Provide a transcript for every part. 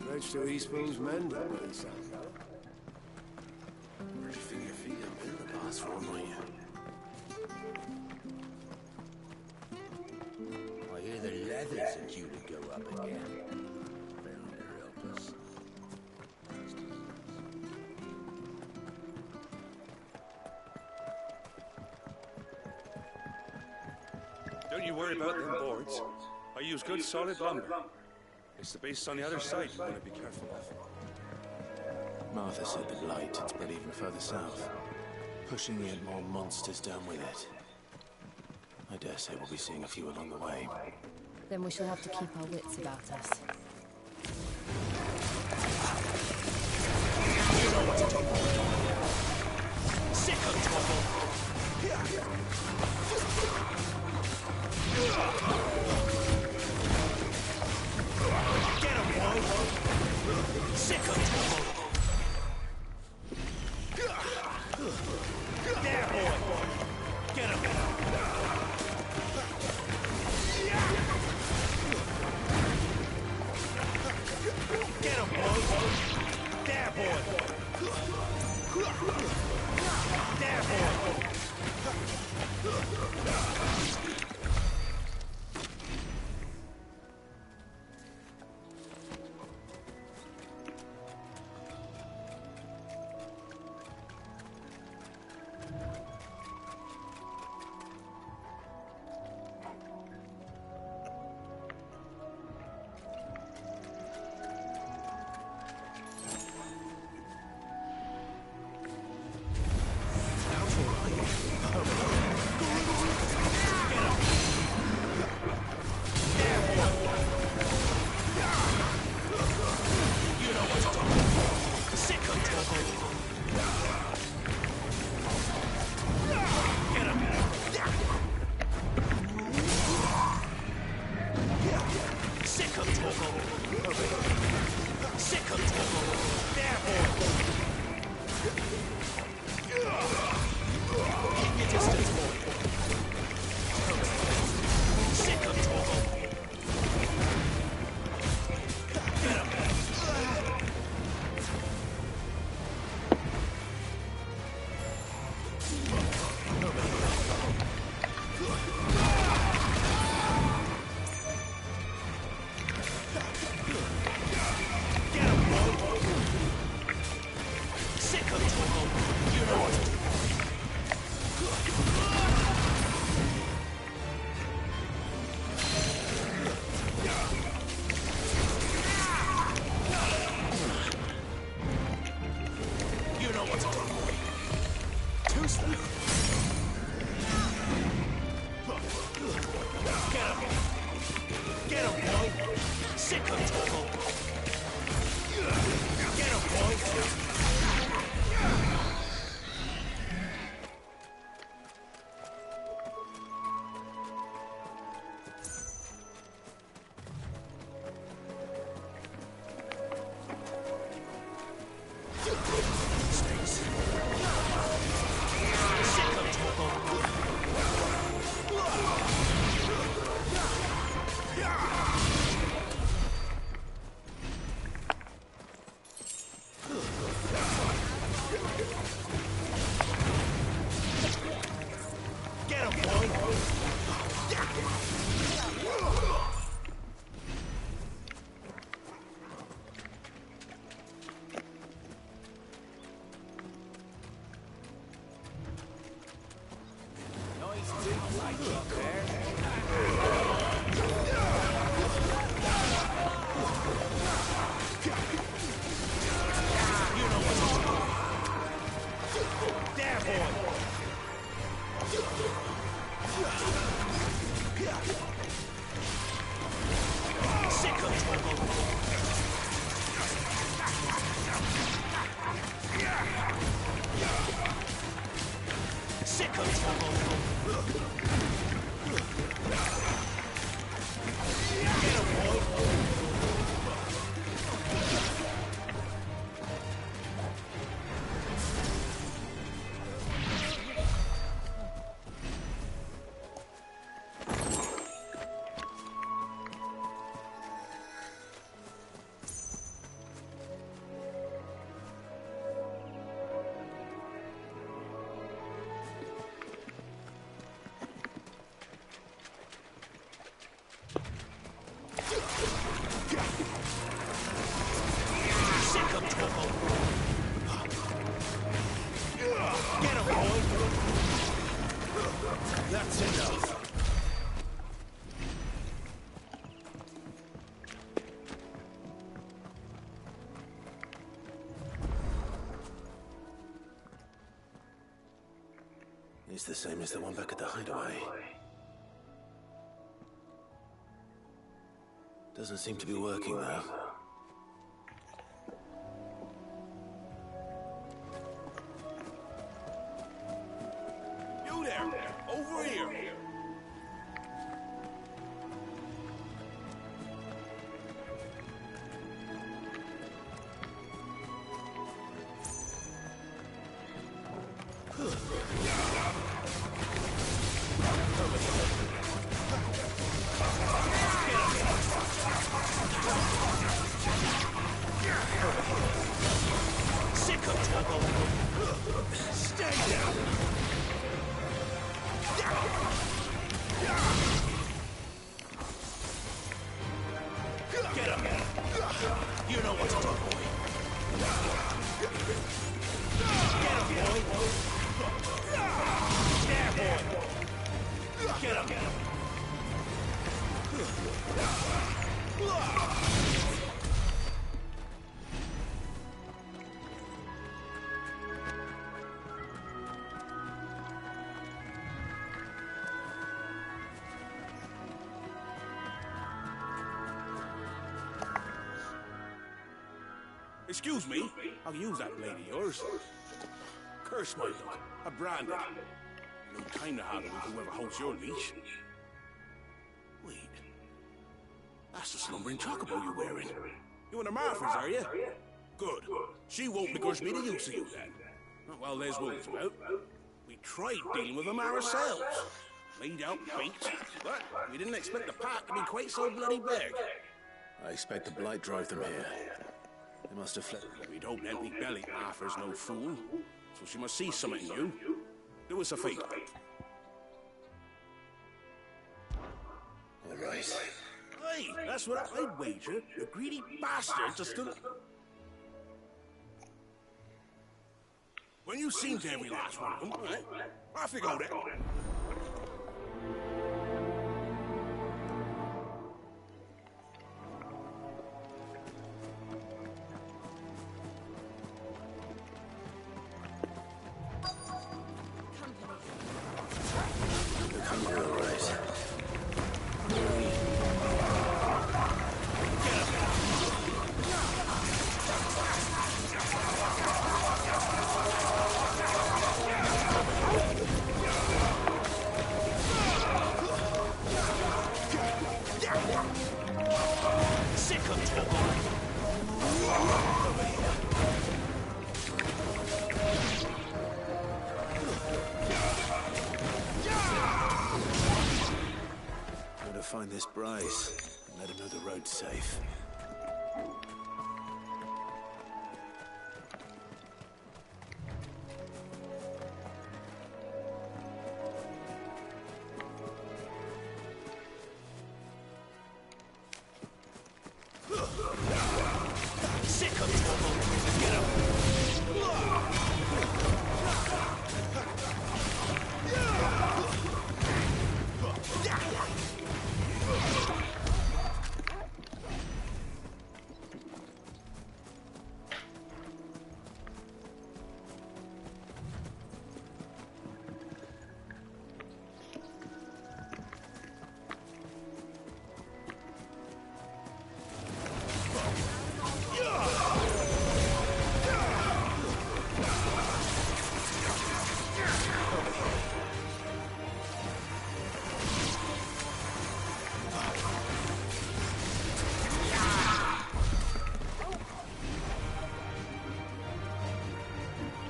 Managed to ease those men, by the sound. Where'd you figure your feet up in the boss for, might you? I hear the leathers are due to go up again. Better help us. Don't you worry about them boards. I use good solid lumber. It's the base on the other side you want to be careful of. Martha said the blight had spread even further south, pushing yet more monsters down with it. I dare say we'll be seeing a few along the way. Then we shall have to keep our wits about us. You know what to do. Sick of trouble. Get him, boy! Sick of trouble! There, boy! Get him! Get him, boy! There, boy! There, boy! It's the same as the one back at the hideaway. Doesn't seem to be working, though. You there! Over here! Excuse me, I can use that blade of yours. Curse my luck, a branded. No time to haggle with whoever holds your leash. Wait, that's the slumbering chocobo you're wearing. You one of Martha's, are you? Good. She won't begrudge me the use of you then. Not while there's wolves about. We tried dealing with them ourselves. Laid out bait, but we didn't expect the pack to be quite so bloody big. I expect the blight drove them here. They must have fled. We don't empty belly. Arthur's no fool, so she must see something in you. Do us a favor. All right. Hey, that's what I'd wager. The greedy bastard just stood. When you seen to every last one of them, all right? Off you go then. Find this Bryce and let him know the road's safe.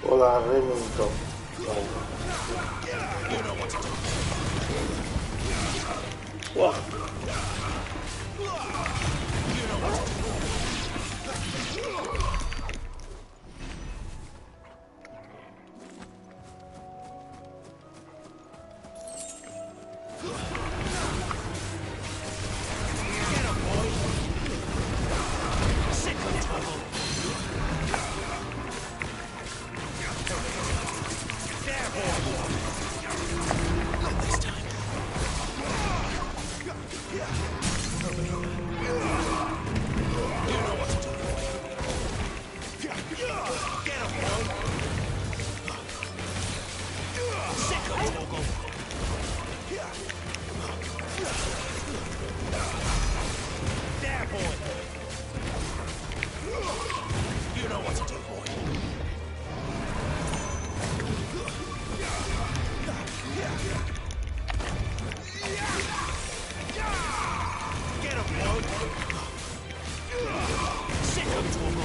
La remontó. Wow. Get him, boy! Sick of know what to do, boy. Get him, boy. Sick him to him.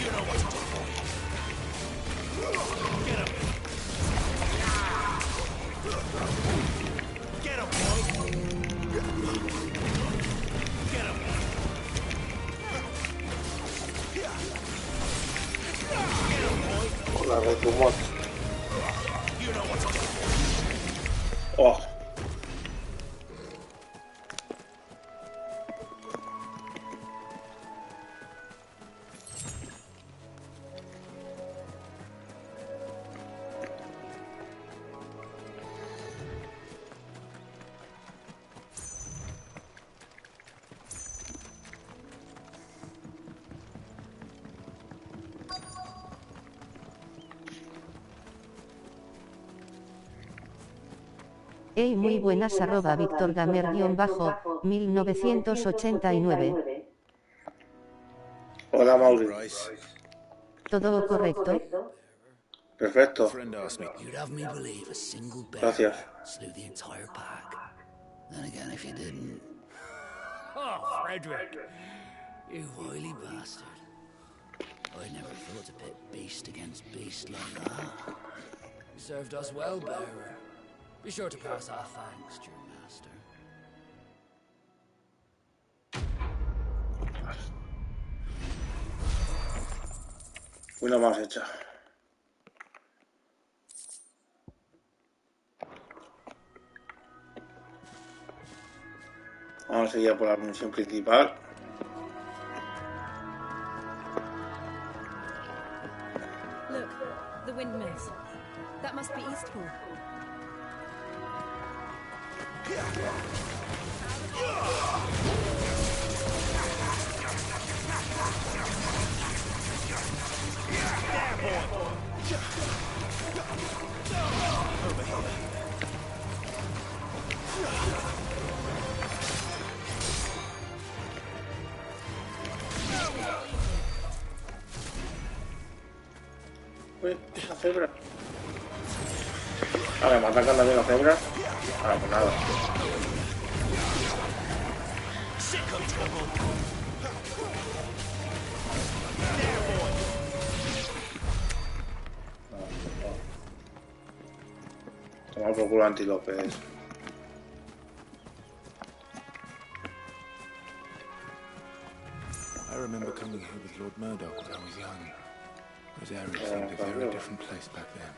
You know what to do, boy. Get him. Get him, boy. Get him. Get him, boy. Hola, retumor. You know what to do. Oh. Hey, muy buenas @VictorGamer_1989. Hola, Mauri. Bryce. ¿Todo correcto? Perfecto. Friend asked me. You'd have me believe a single bear Gracias. slew the entire pack. Then again, if you didn't... Oh, Frederick! You wily bastard. I never thought to pit beast against beast like that. You served us well, bearer. Be sure to pass our thanks to your master. Una más hecha. Vamos a seguir por la misión principal. Look, the windmills. That must be Eastpool. Uy, la cebra. Vale, me atacan también la cebra. Ah, pues nada. Toma por culo antílopes. I remember coming here with Lord Murdoch when I was young. This area seemed a very different place back then.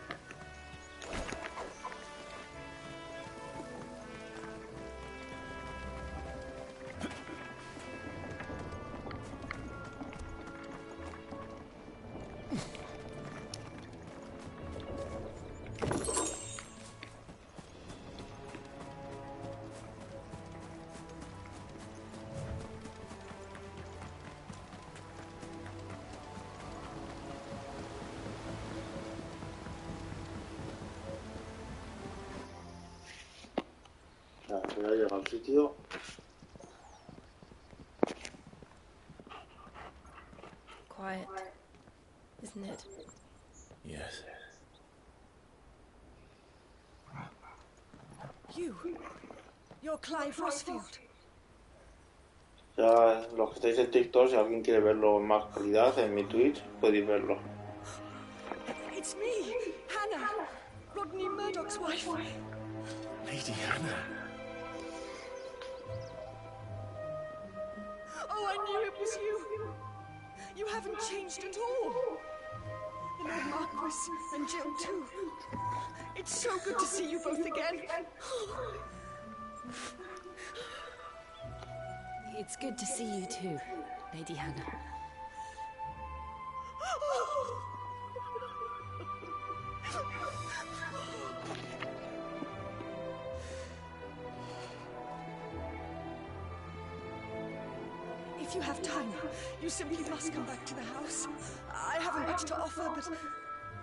Voy a llegar al sitio. Quiet, isn't it? Yes. You're Clive Rossfield. Ya, los que estáis en TikTok, si alguien quiere verlo en más calidad en mi Twitch, podéis verlo. It's me, Hannah, Rodney Murdoch's wife. Lady Hannah. Oh, I knew it was you. You haven't changed at all. The Lord Marquis and Jill too. It's so good to see you both again. It's good to see you too, Lady Hannah. If you have time, you simply must come back to the house. I haven't much to offer, but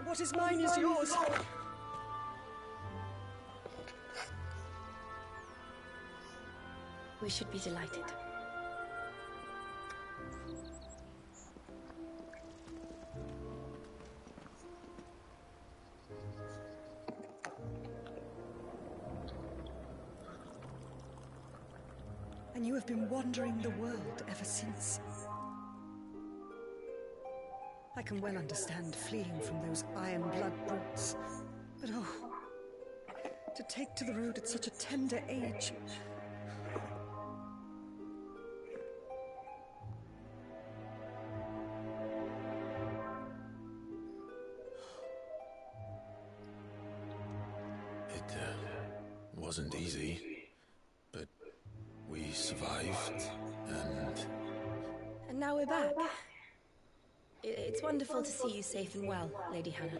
what is mine is yours. We should be delighted. And you have been wandering the world ever since. I can well understand fleeing from those iron blood brutes. But oh, to take to the road at such a tender age. It wasn't easy, but we survived, and... And now we're back. It's wonderful to see you safe and well, Lady Hannah.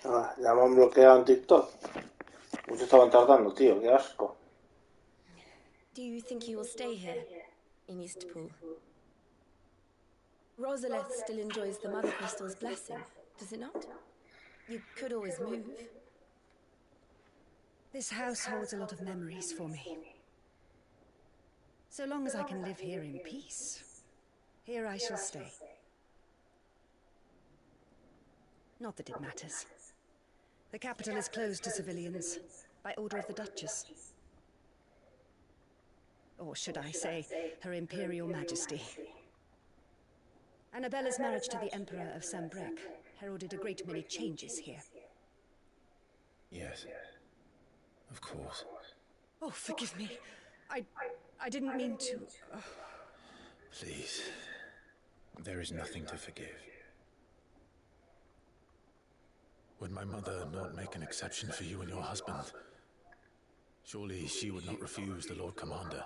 Ah, ya me han bloqueado en TikTok. Mucho estaban tardando, tío, qué asco. Do you think you will stay here, in Eastpool? Rosaleth still enjoys the Mother Crystal's blessing, does it not? You could always move. This house holds a lot of memories for me. So long as I can live here in peace, here I shall stay. Not that it matters. The capital is closed to civilians, by order of the Duchess. Or should I say, Her Imperial Majesty. Annabella's marriage to the Emperor of Sambrec heralded a great many changes here. Yes, of course. Oh, forgive me. I didn't mean to... Oh. Please, there is nothing to forgive. Would my mother not make an exception for you and your husband? Surely she would not refuse the Lord Commander.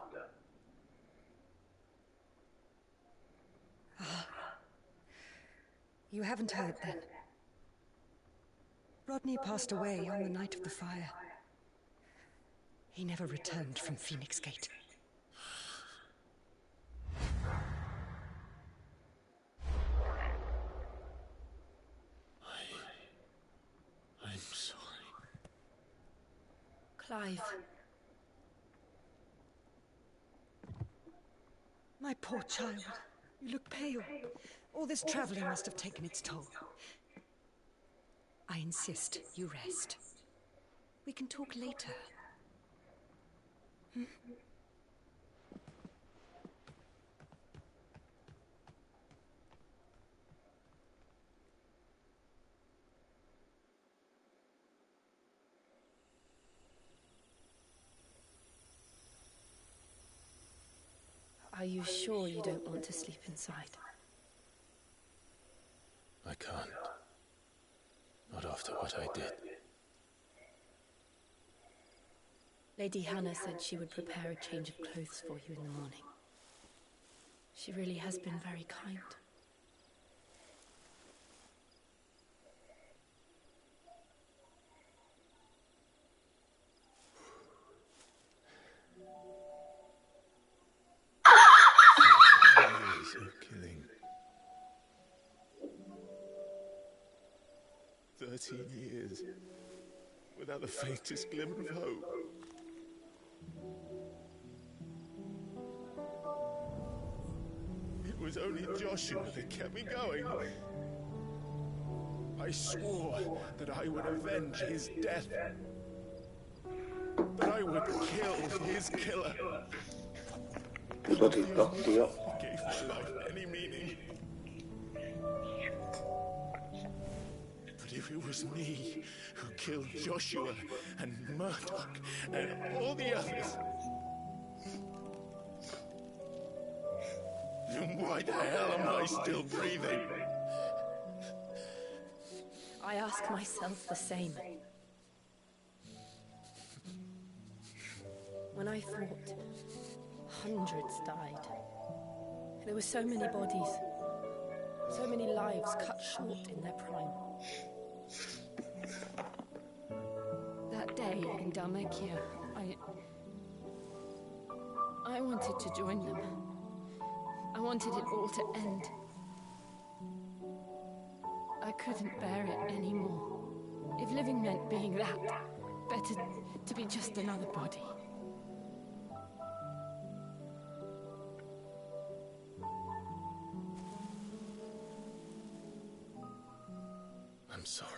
You haven't heard then. Rodney passed away on the night of the fire. He never returned from Phoenix Gate. I'm sorry. Clive. My poor child. You look pale. All this traveling must have taken its toll. I insist you rest. We can talk later. Hmm? Are you sure you don't want to sleep inside? I can't. Not after what I did. Lady Hannah said she would prepare a change of clothes for you in the morning. She really has been very kind. Years of killing. 13 years. Without the faintest glimmer of hope. It was only Joshua that kept me going. I swore that I would avenge his death. That I would kill his killer. Puto TikTok, tío. Gave my life any meaning. But if it was me who killed Joshua and Murdoch and all the others, then why the hell am I still breathing? I ask myself the same. When I fought, hundreds died. There were so many bodies, so many lives cut short in their prime. That day in Dalmekia, I wanted to join them. I wanted it all to end. I couldn't bear it anymore. If living meant being that, better to be just another body. I'm sorry.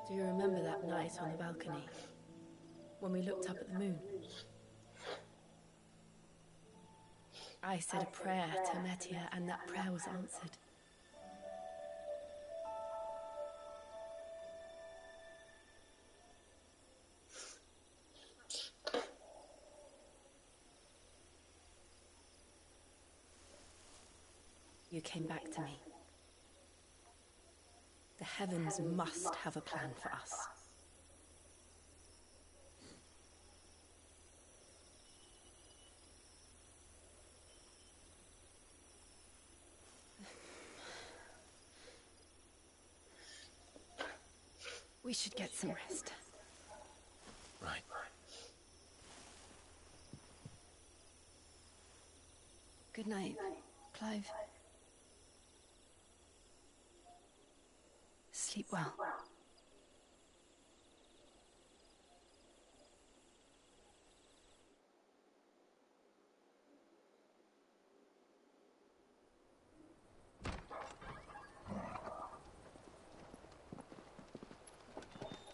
Do you remember that night on the balcony? When we looked up at the moon? I said a prayer to Metia, and that prayer was answered. You came back to me. The heavens must have a plan for us. We should get some rest. Right. Good night, Clive. Sleep well.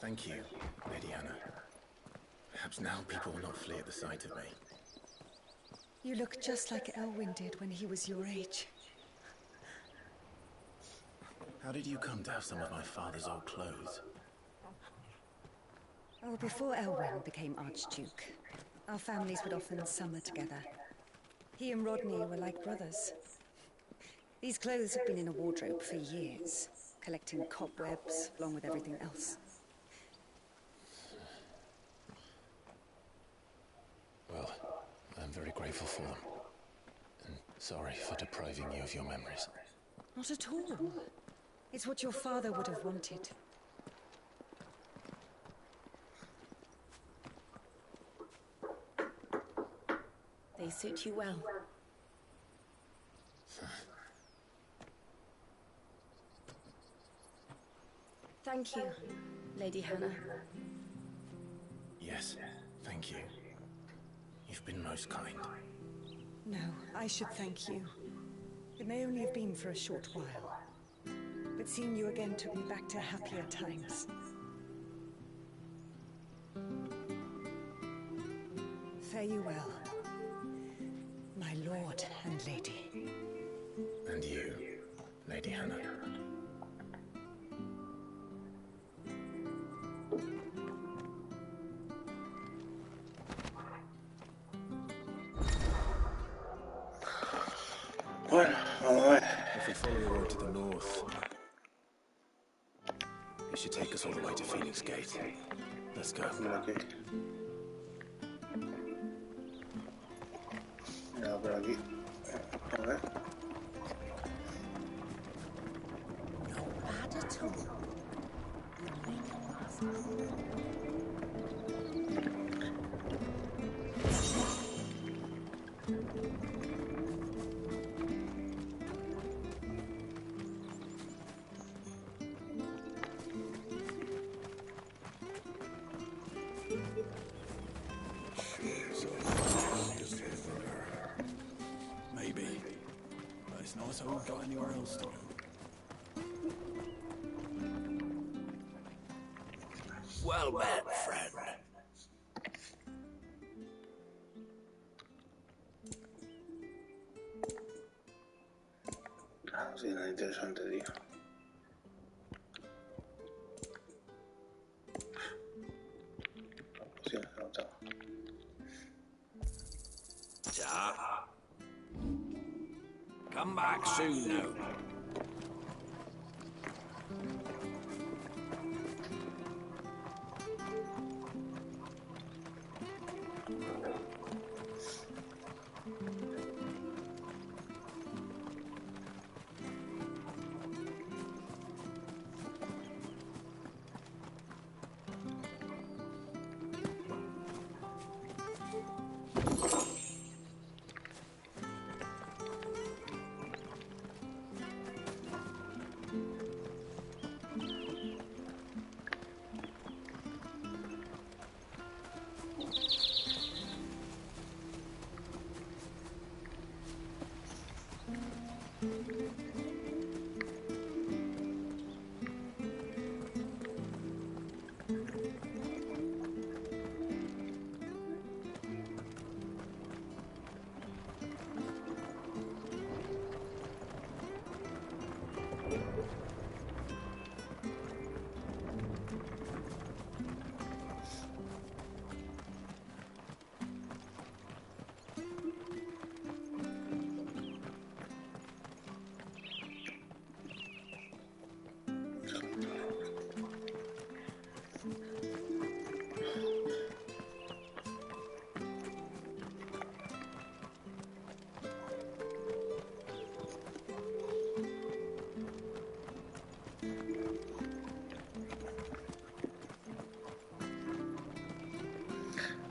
Thank you, Lady Hannah. Perhaps now people will not flee at the sight of me. You look just like Elwyn did when he was your age. How did you come to have some of my father's old clothes? Oh, before Elwyn became Archduke, our families would often summer together. He and Rodney were like brothers. These clothes have been in a wardrobe for years, collecting cobwebs along with everything else. Well, I'm very grateful for them. And sorry for depriving you of your memories. Not at all. It's what your father would have wanted. They suit you well. Thank you, Lady Hannah. Yes, thank you. You've been most kind. No, I should thank you. It may only have been for a short while, but seeing you again took me back to happier times. Fare you well, my lord and lady. And you, Lady Hannah. Bueno, vamos a ver. If we follow the road to the north, it should take us all the way to Phoenix Gate. Let's go. Mira aquí. Mira por aquí. A ver. Not bad at all. You make a master. Maybe. But it's not as though we've got anywhere else to go. Well met, friend. Ah, sí, nada interesante, tío. Sí, no, chao. Ta. Come back soon now.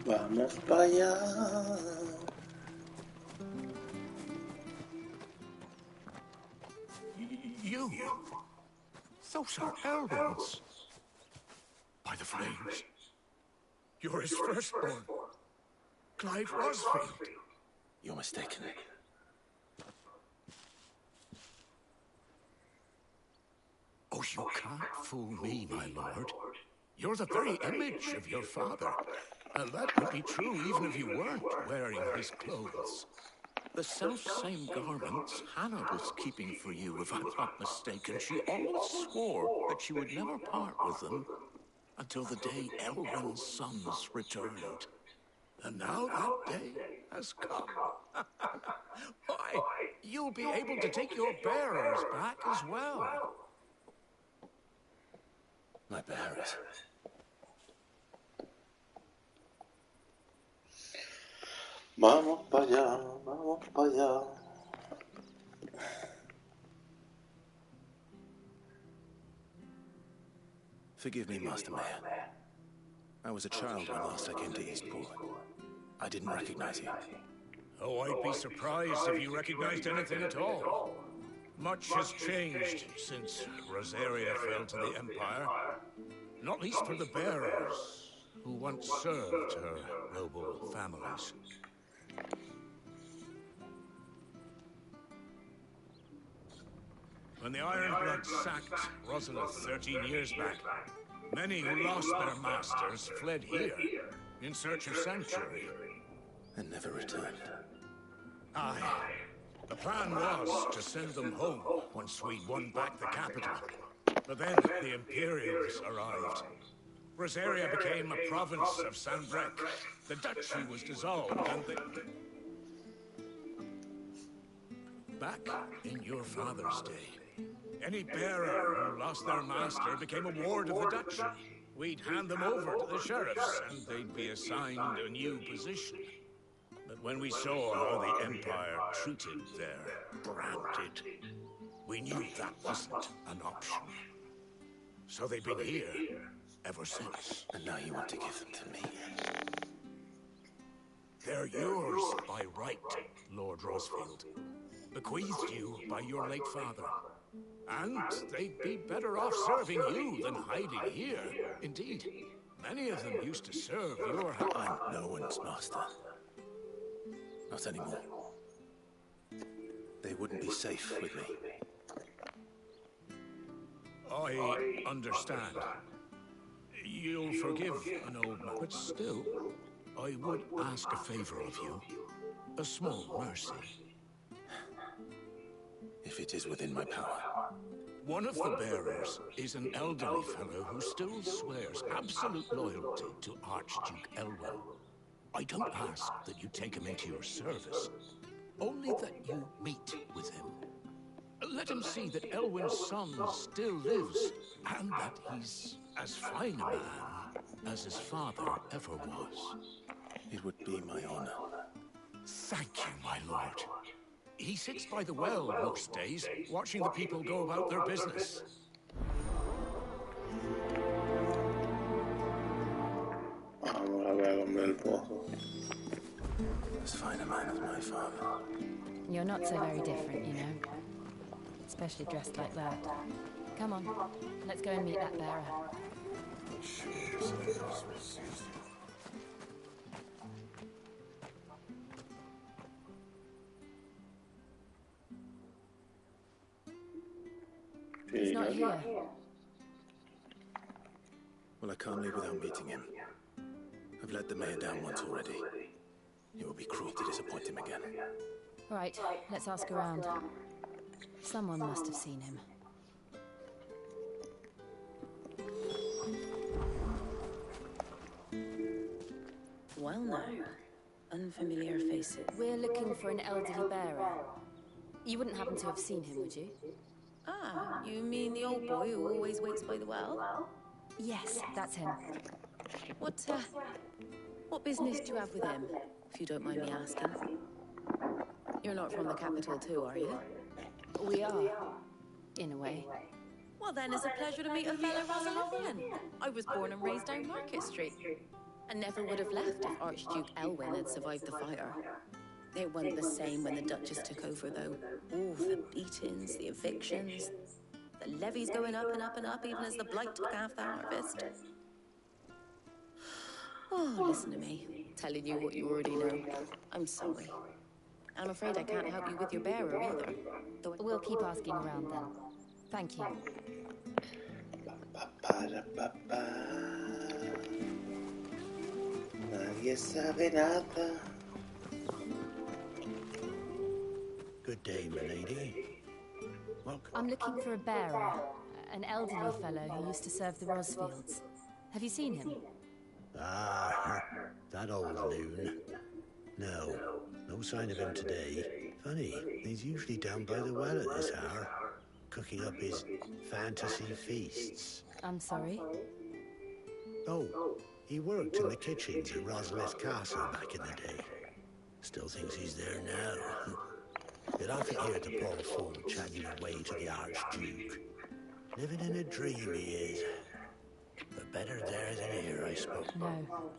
Vamos para allá. You? Those are Elrond's. By the flames. You're his firstborn. Clive Rosfield. You're mistaken. Oh, you can't fool me, my lord. You're the very image of your father. And that would be true even if you weren't wearing his clothes. The self-same garments Hannah was keeping for you, if I'm not mistaken. She always swore that she would never part with them until the day Elrond's sons returned. And now that day has come. Why, you'll be able to take your bearers back as well. My bearers. Vamos para allá, vamos para allá. Forgive me, Master Mayor. I was a child when last I came to Eastport. I didn't recognize you. Oh, I'd be surprised if you recognized anything at all. Much has changed since Rosaria fell to the Empire. Not least for the bearers, who once served her noble families. When the Ironblood sacked Rosalith 13 years back, many who lost their masters fled here in search of sanctuary. And never returned. Aye. The plan was to send them home once we'd won back the capital. But then the Imperials arrived. Rosaria became a province of Sanbreque. The duchy was dissolved and back in your father's day, any bearer who lost their master became a ward of the duchy. We'd hand them over to the sheriffs, and they'd be assigned a new position. But when we saw how the Empire treated their branded, we knew that wasn't an option. So they've been here ever since. And now you want to give them to me? They're yours by right, Lord Rosfield. Bequeathed you by your late father. And they'd be better off serving you than hiding here. Indeed, many of them used to serve your house. I'm no one's master. Not anymore. They wouldn't be safe with me. I understand. You'll forgive an old man, but still, I would ask a favor of you. A small mercy. If it is within my power. One of the bearers is an elderly fellow who still swears absolute loyalty to Archduke Elwyn. I don't ask that you take him into your service, only that you meet with him. Let him see that Elwyn's son still lives, and that he's as fine a man as his father ever was. It would be my honor. Thank you, my lord. He sits by the well most days, watching the people go about their business. Vamos a ver al hombre del pozo. As fine a man as my father. You're not so very different, you know. Especially dressed like that. Come on, let's go and meet that bearer. not here. Well, I can't leave without meeting him. I've let the mayor down once already. It would be cruel to disappoint him again. Right, let's ask around. Someone must have seen him. Well now, unfamiliar faces. We're looking for an elderly bearer. You wouldn't happen to have seen him, would you? Ah, you mean the old boy who always waits by the well? Yes, that's him. What business do you have with him, if you don't mind me asking? You're not from the capital too, are you? We are, in a way. Well then, it's a pleasure to meet a fellow Rosalithian. I was born and raised down Market Street. And never would have left if Archduke Elwyn had survived the fire. It wasn't the same when the Duchess took over, though. Oh, the beatings, the evictions, the levies going up and up and up, even as the blight took half the harvest. Oh, listen to me, telling you what you already know. I'm sorry. I'm afraid I can't help you with your bearer either. We'll keep asking around then. Thank you. Nadie sabe nada. Good day, milady. Welcome. I'm looking for a bearer, an elderly fellow who used to serve the Rosfields. Have you seen him? Ah, that old loon. No sign of him today. Funny, he's usually down by the well at this hour, cooking up his fantasy feasts. I'm sorry? Oh, he worked in the kitchens at Rosalith Castle back in the day. Still thinks he's there now. You'd often hear the poor fool chatting away to the Archduke. Living in a dream he is. But better there than here, I suppose. No.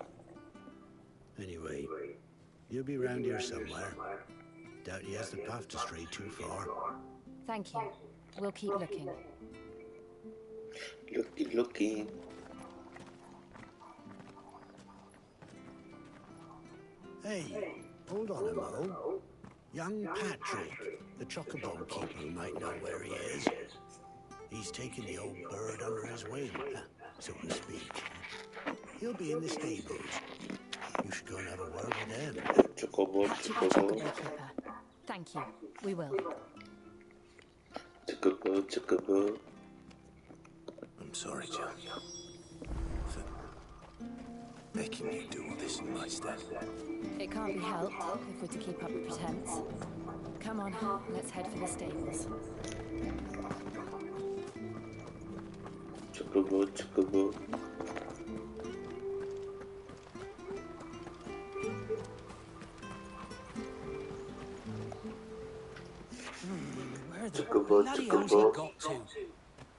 Anyway, you'll be round here somewhere. Doubt he has the path to stray too far. Thank you. We'll keep looking. Looking. Hey, hold on a mo. Young Patrick, the chocobo keeper, might know where he is. He's taken the old bird under his wing, so to speak. He'll be in the stables. You should go and have a word with him. Chocobo. Chocobo keeper. Thank you. We will. Chocobo. I'm sorry, John, for making you do all this in my stead. It can't be helped if we're to keep up the pretense. Come on, let's head for the stables. Chocobo. Where the bloody hell's he got to?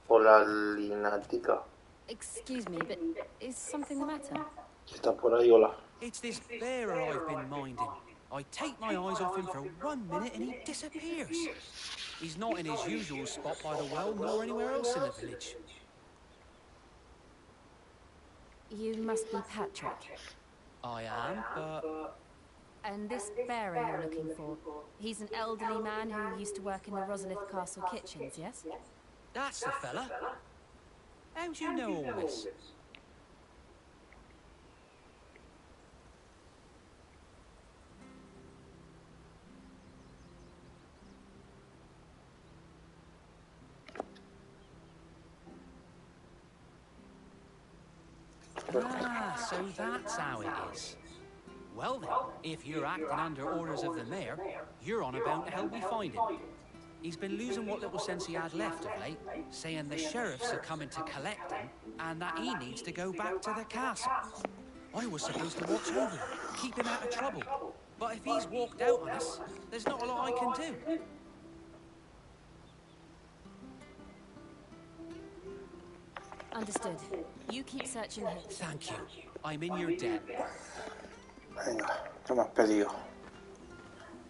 Hola, Linatica. Excuse me, but is something the matter? Está por ahí, hola. It's this bearer I've been minding. I take my eyes off him for 1 minute and he disappears. He's not in his usual spot by the well, nor anywhere else in the village. You must be Patrick. I am, but... And this bearer you're looking for, he's an elderly man who used to work in the Rosalith Castle kitchens, yes? That's the fella. How do you know all this? Ah, so that's how it is. Well then, if you're acting under orders of the mayor, you're on about to help me find him. He's been losing what little sense he had left of late, saying the sheriffs are coming to collect him, and that he needs to go back to the castle. I was supposed to watch over him, keep him out of trouble. But if he's walked out on us, there's not a lot I can do. Understood. You keep searching here. Thank you. I'm in your debt. Venga, ¿qué me has pedido?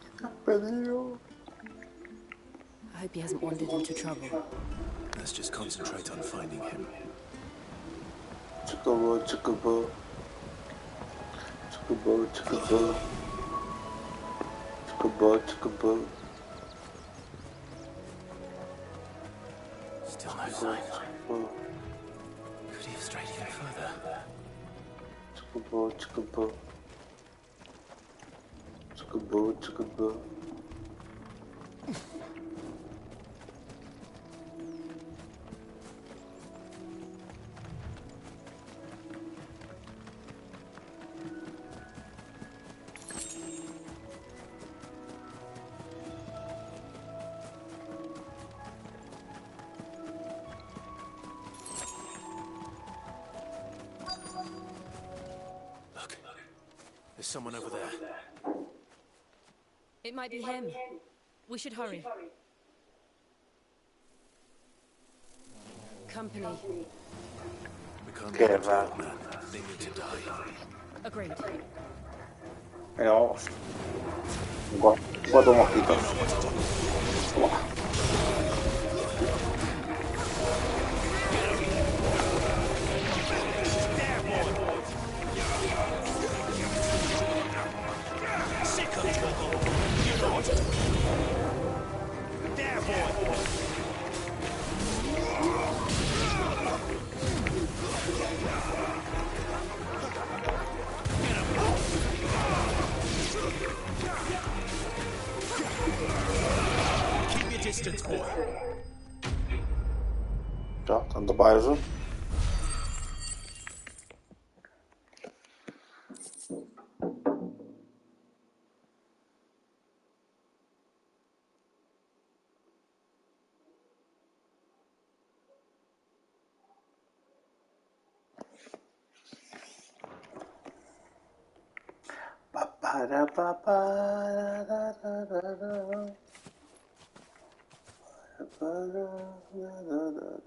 ¿Qué me has pedido? I hope he hasn't wandered into trouble. Let's just concentrate on finding him. Chocobo. Chocobo. Still no sign. Could he have strayed even further? There's someone over there. It might be him. We should hurry. Company. We can't let them stop, man. They need to die. Agreed. Venga, vamos. Cuatro mosquitos. Buah. Ya, tanto para eso.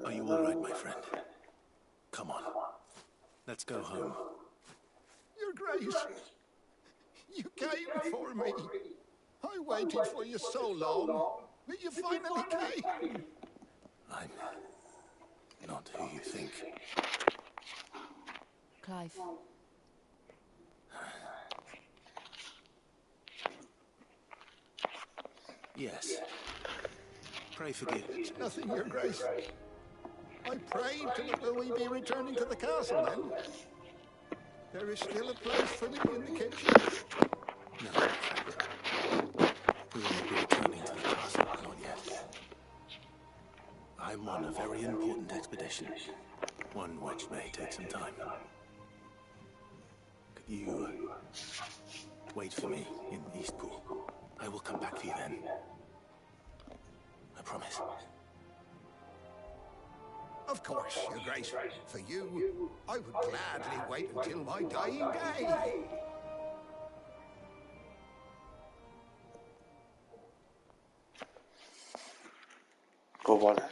Are you all right, my friend? Come on. Let's go home. Your Grace, you came for me. I waited for you so long, but you finally came. I'm not who you think. Clive. Yes. Pray forgive. Nothing, Your Grace. I prayed will we be returning to the castle then? There is still a place for me in the kitchen. No, my friend. We won't be returning to the castle, not yet. I'm on a very important expedition. One which may take some time. Could you wait for me in Eastpool? I will come back for you then. I promise. Of course, Your Grace. For you, I would gladly wait until my dying day. Pues vale.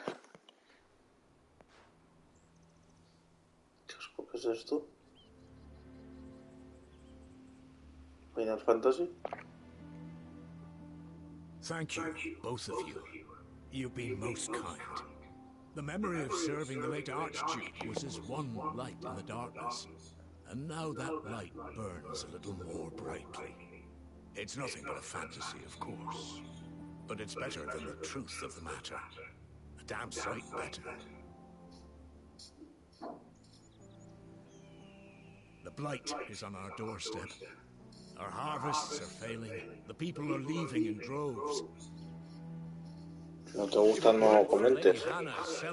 ¿Qué es esto? Final Fantasy. Thank you, both of you. You've been most kind. The memory of serving the late Archduke was as one light in the darkness. And now that light burns a little more brightly. It's nothing but a fantasy, of course. But it's better than the truth of the matter. A damn sight better. The blight is on our doorstep. Our harvests are failing. The people are leaving in droves. Si no te gusta, no comentes.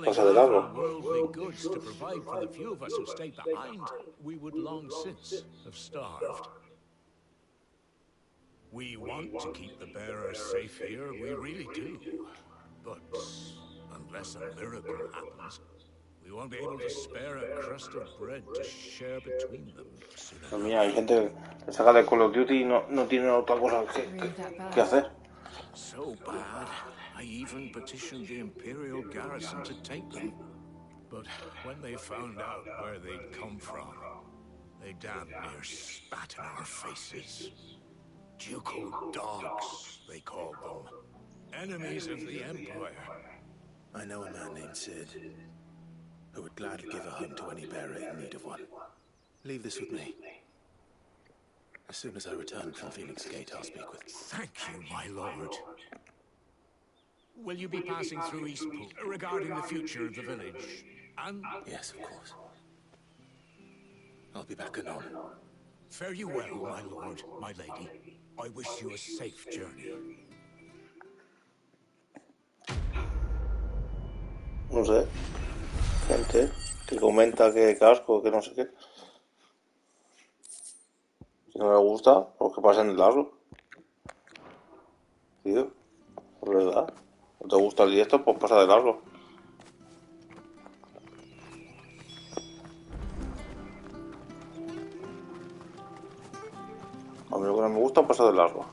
Pasa de largo. Worldly goods to provide for the few of us who stayed behind, we would long since have starved. We want to keep the bearers safe here, we really do. But unless a miracle happens, we won't be able to spare a crust of bread to share between them. Pues mira, hay gente que saca de Call of Duty y no tiene otra cosa que hacer. So bad, I even petitioned the Imperial garrison to take them. But when they found out where they'd come from, they damn near spat in our faces. Ducal dogs, they called them. Enemies of the Empire. I know a man named Sid, who would gladly give a home to any bearer in need of one. Leave this with me. As soon as I return from Phoenix Gate, I'll speak with... Thank you, my lord. Will you be passing through Eastpool regarding the future of the village? And Yes, of course. I'll be back anon. fare you well, my lord, my lady. I wish you a safe journey. No sé. Gente que comenta que casco, que no sé qué. Si no le gusta, pues que pasen de largo. Tío, es verdad. ¿No te gusta el directo? Pues pasa de largo. A mí lo que no me gusta pasa de largo.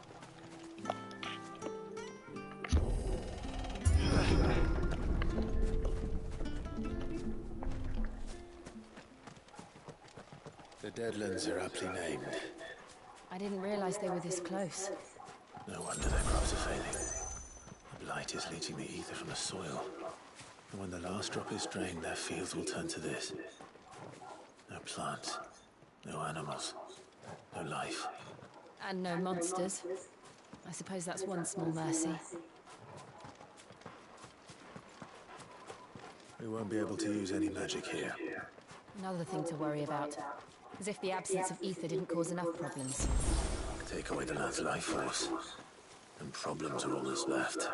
The Deadlands are aptly named. I didn't realize they were this close. No wonder their crops are failing. The blight is leaching the ether from the soil. And when the last drop is drained, their fields will turn to this. No plants, no animals, no life. And no monsters. I suppose that's one small mercy. We won't be able to use any magic here. Another thing to worry about. As if the absence of ether didn't cause enough problems. Take away the lad's life force, and problems are all that's left.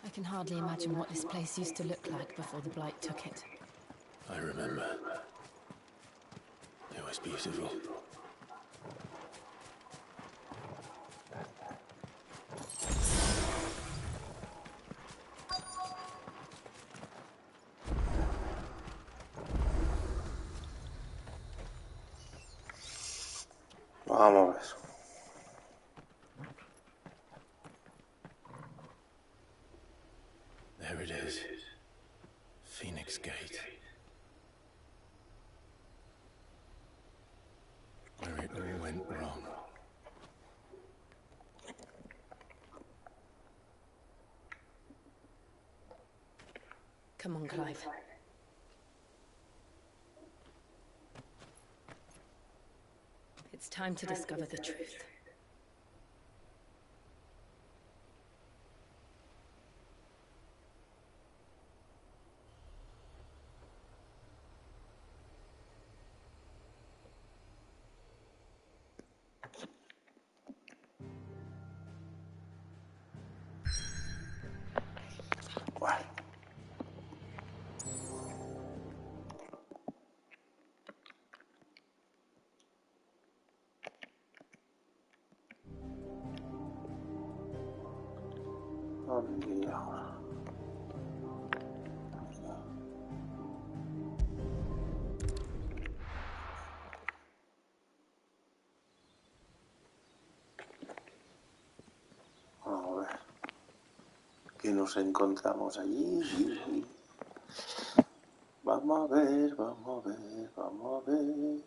I can hardly imagine what this place used to look like before the blight took it. I remember. It was beautiful. Vamos a ver. There it is. Phoenix Gate. Where it all went wrong. Come on, Clive. It's time to discover the truth. Bueno. ¿Dónde ahora? Vamos a ver. ¿Qué nos encontramos allí? Vamos a ver, vamos a ver, vamos a ver.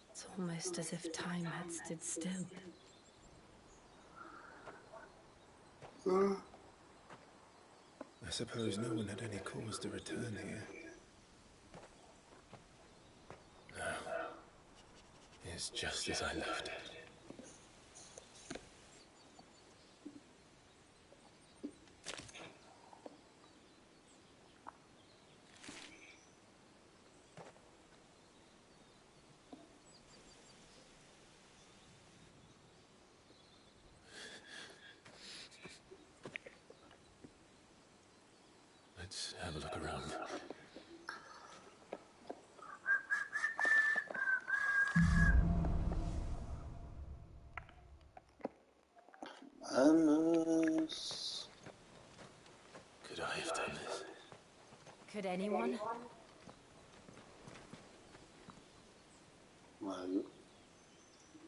It's almost as if time had stood still. I suppose no one had any cause to return here. No. It's just as I left it. Let's have a look around. Vamos. Could I have done this? Could anyone? Vale.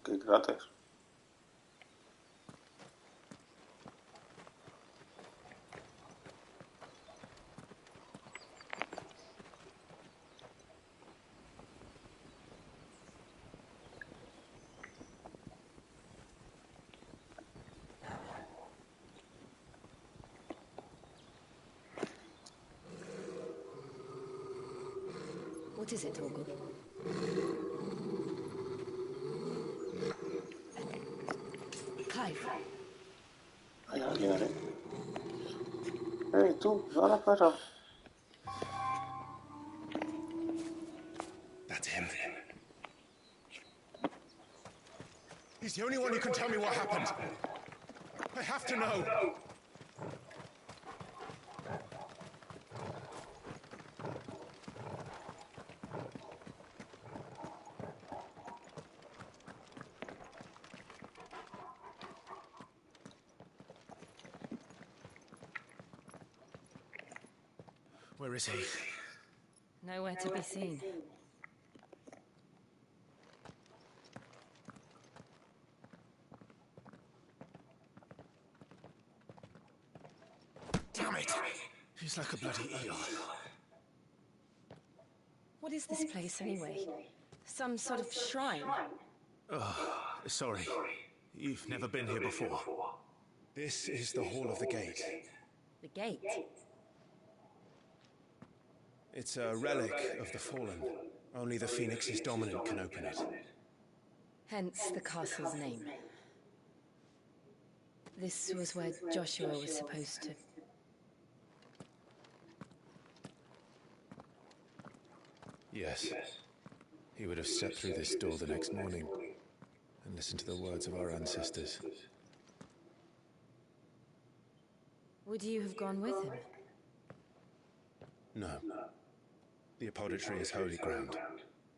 Qué cráter. What is it, Torgal? Clive. Hay alguien ahí. Tú, ahora para. That's him. He's the only one who can tell me what happened. I have to know. Where is he? Nowhere to be seen. Damn it! He's like a bloody eel. What is this place, anyway? Some sort of shrine? Oh, sorry. You've never been here before. This is the Hall of the Gate. The gate? It's a relic of the Fallen. Only the Phoenix's dominant can open it. Hence the castle's name. This was where Joshua was supposed to... Yes. He would have stepped through this door the next morning and listened to the words of our ancestors. Would you have gone with him? No. The apodatory is holy ground.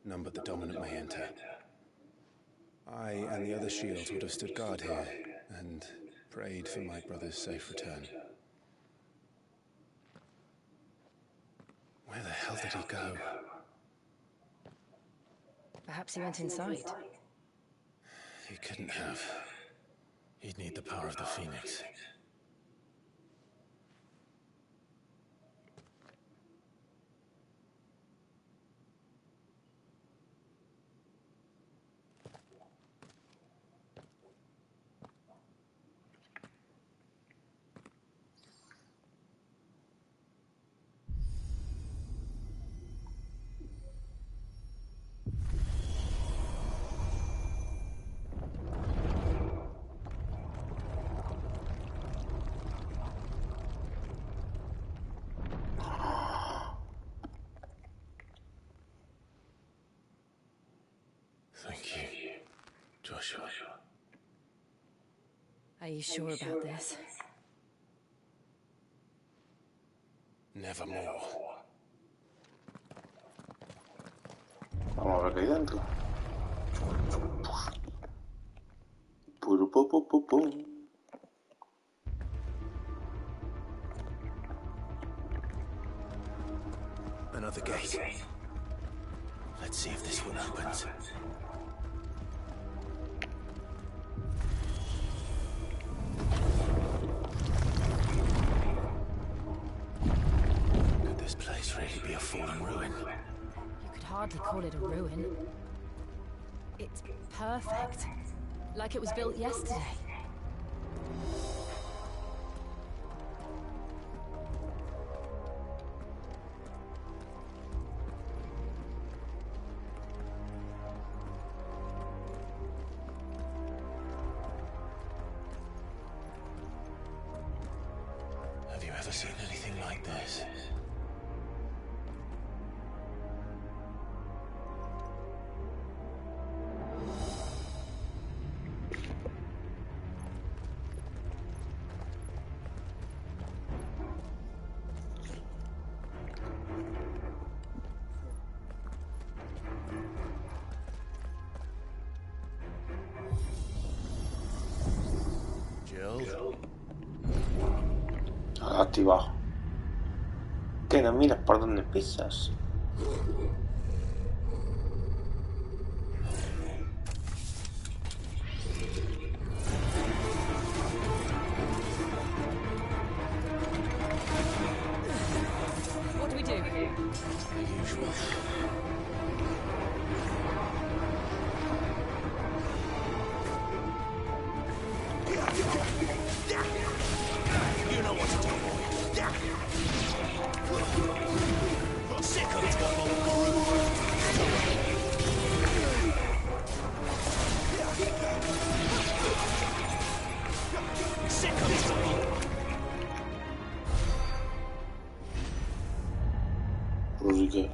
None but the dominant may enter. I and the other shields would have stood guard here and prayed for my brother's safe return. Where the hell did he go? Perhaps he went inside. He couldn't have. He'd need the power of the Phoenix. Thank you, Joshua. Are you sure about this? Nevermore. Vamos a ver qué hay dentro. Puru, pu, pu, pu, pu. Another gate. Let's see if this one opens. Could this place really be a fallen ruin? You could hardly call it a ruin. It's perfect. Like it was built yesterday. Have you ever seen anything like this? Jill? Activado. ¿Qué no miras por dónde pisas? What do we do? The usual. You know what to do, boy. Sick of trouble, Guru.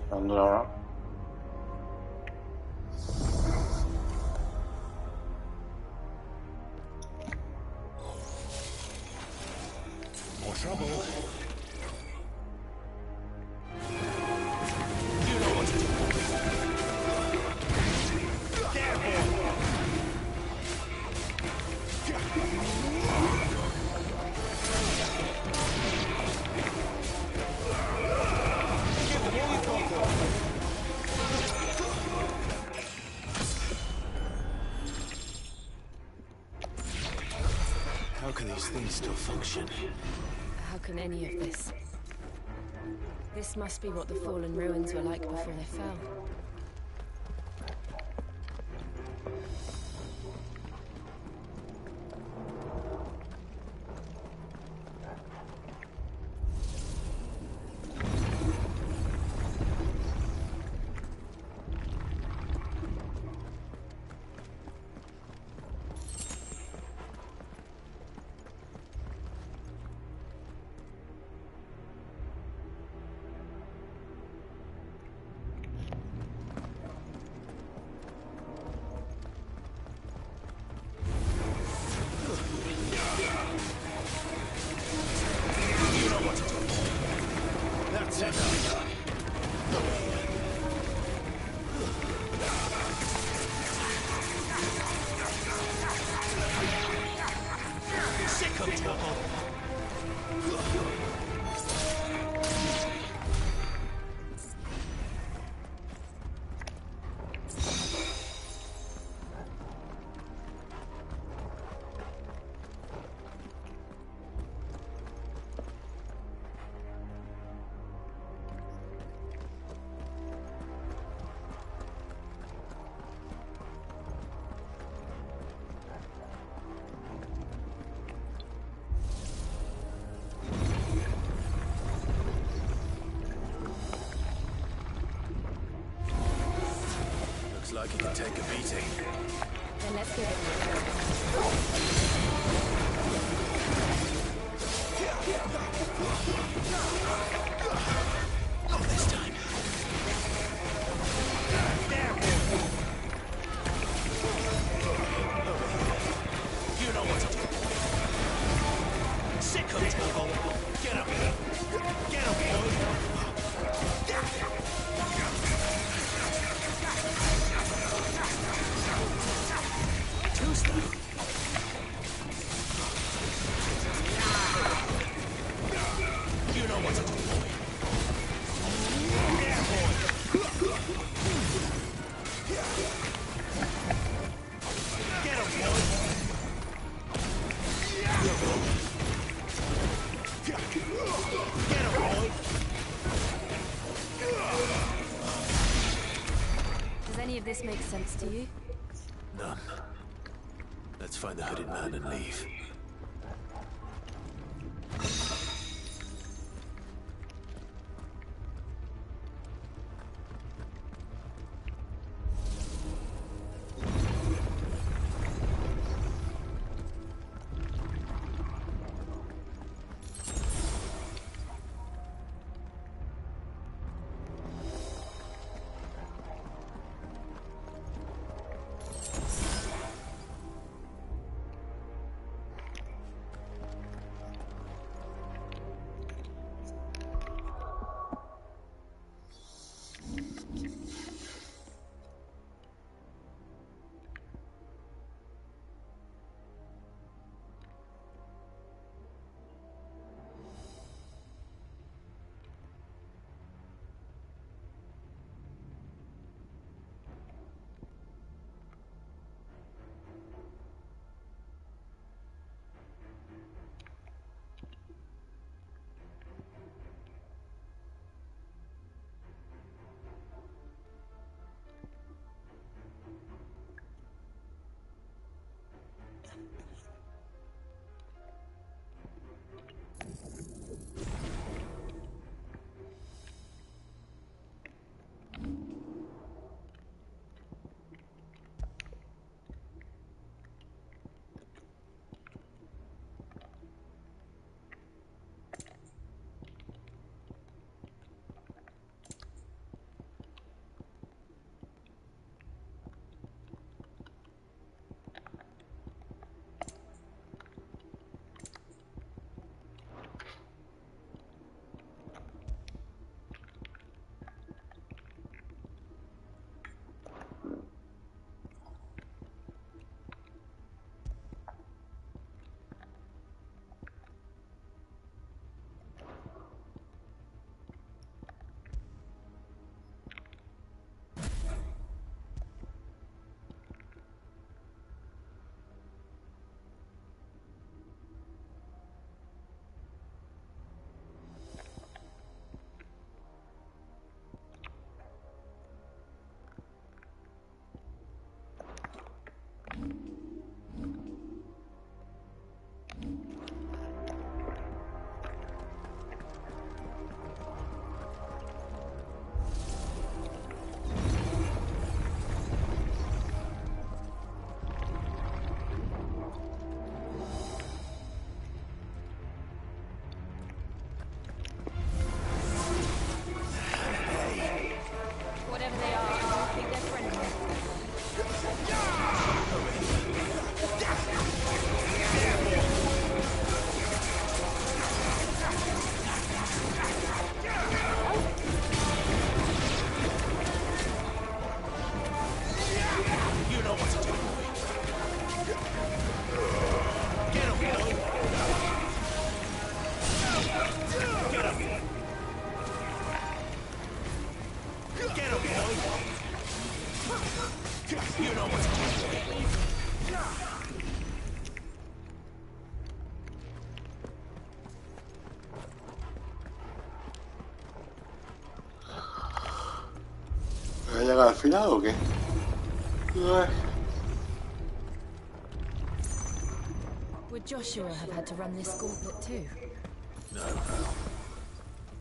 ¿Dónde ahora? More trouble. How can these things still function? How can any of this? This must be what the fallen ruins were like before they fell. Like it can take a beating. Then let's give it a Not this time. You know what to do. Sick of trouble. Get up. Get up, boy. Too slow. You know what to do, boy. Yeah, boy. Get him, boy. Get him, boy. Does any of this make sense to you? None. Let's find the hooded man and leave. llegar al final o qué? Ay. Would Joshua have had to run this gauntlet too? No.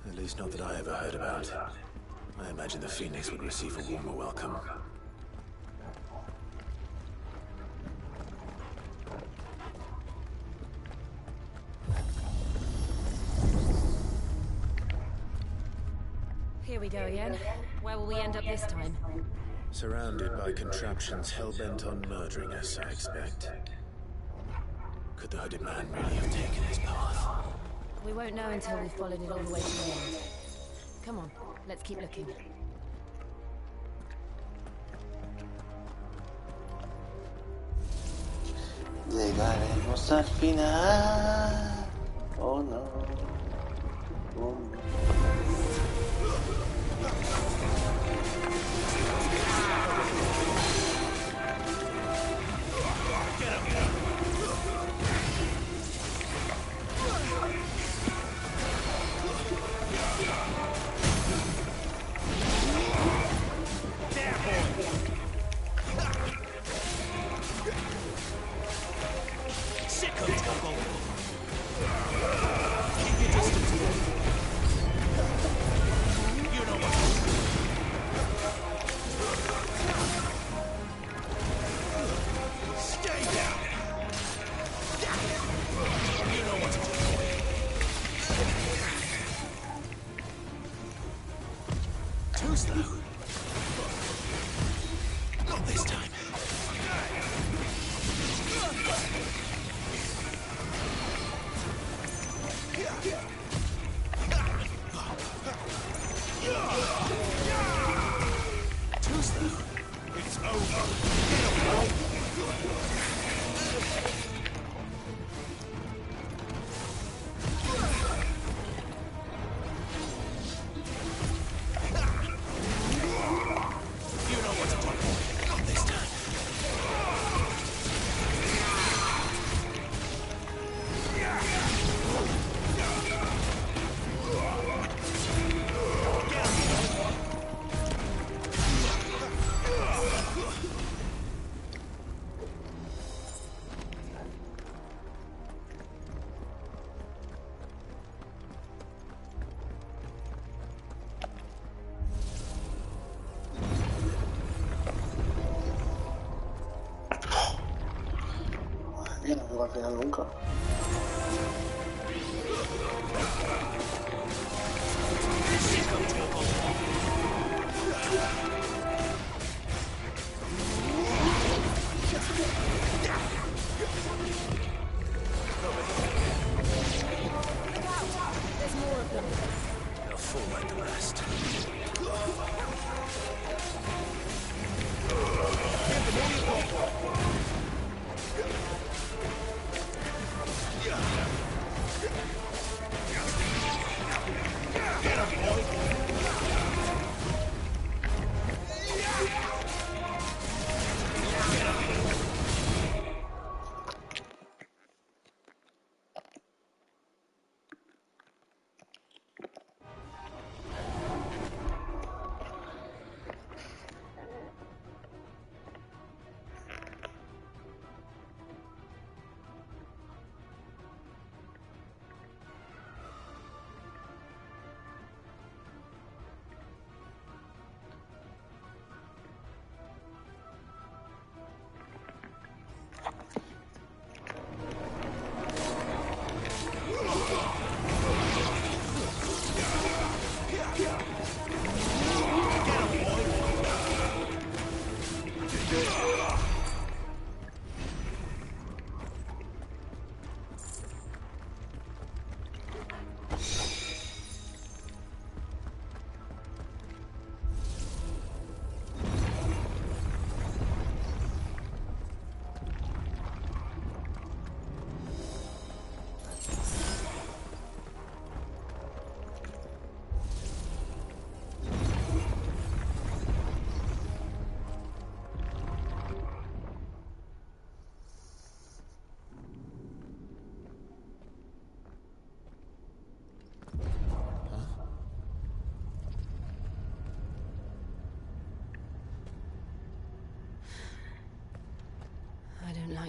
At least not that I ever heard about. I imagine the Phoenix would receive a warmer welcome. Here we go again. Where will we end up this time? Surrounded by contraptions hell-bent on murdering us, I expect. Could the hooded man really have taken his path? We won't know until we've followed it all the way to the end. Come on, let's keep looking. Llegaremos al final. Oh no. Oh no. Not this time. Too slow. It's over. Yo no llego al final nunca. There's more of them. They'll fall like the rest.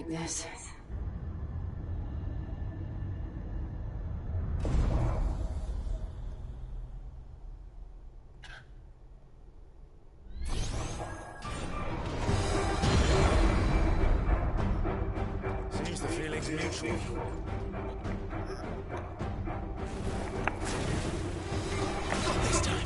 like this. Seems the feeling's mutual. Not this time.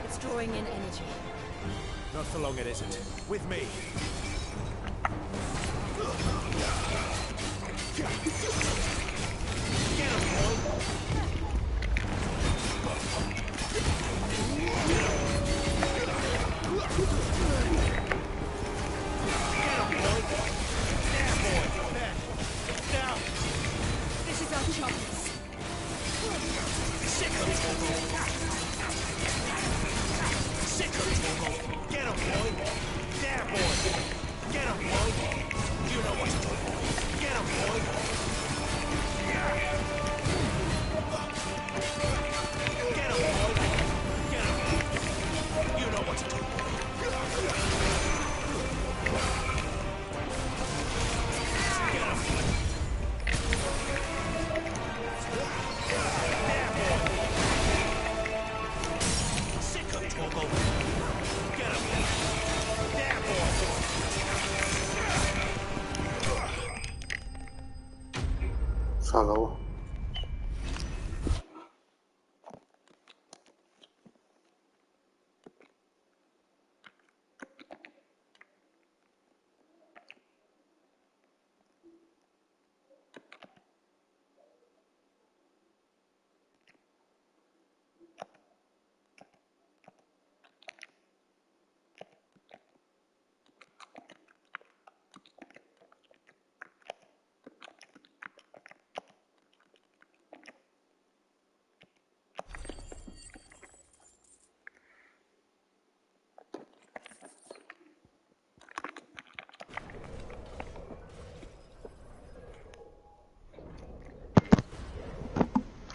It's drawing in energy. Not for long it isn't. With me. This is our chance. Get him, boy! There, boy! Get him, boy! You know what to do. Get him, boy! Get him, boy! Get him! You know what to do, boy! Get him! There, boy! Sick of Togo! Get him! There, boy! Se acabó.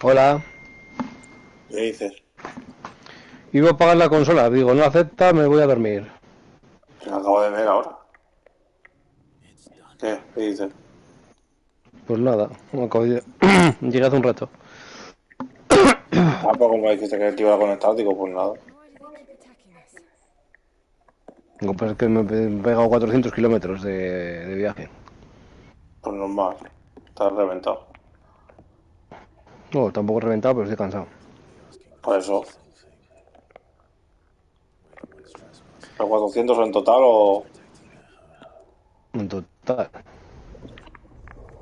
Hola. ¿Qué dices? Iba a apagar la consola, digo, no acepta, me voy a dormir. Lo acabo de ver ahora. ¿Qué? ¿Qué dices? Pues nada, llegué hace un rato. Ah, pues como dijiste que te iba a conectar, digo, pues nada. Digo, pues es que me he pegado 400 kilómetros de viaje. Pues normal. Estás reventado. No, tampoco he reventado, pero estoy cansado. Por eso. ¿Los 400 en total o...? En total.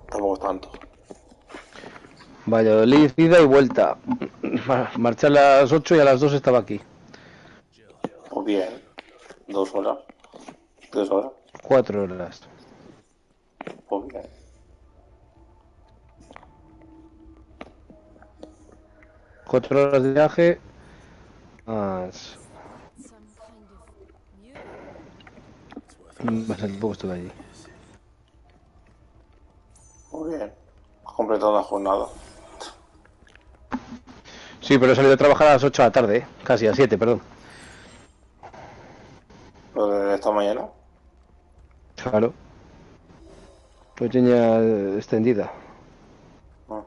Tampoco es tanto. Valladolid, ida y vuelta. Marché a las 8 y a las 2 estaba aquí. Pues bien. 2 horas. 3 horas. 4 horas. Pues bien. Cuatro horas de viaje. Más... Bastante poco estuve allí. Muy bien. Has completado una jornada. Sí, pero he salido a trabajar a las 8 de la tarde, casi a 7, perdón. ¿Lo de esta mañana? Claro. Lo tenía extendida. Ah.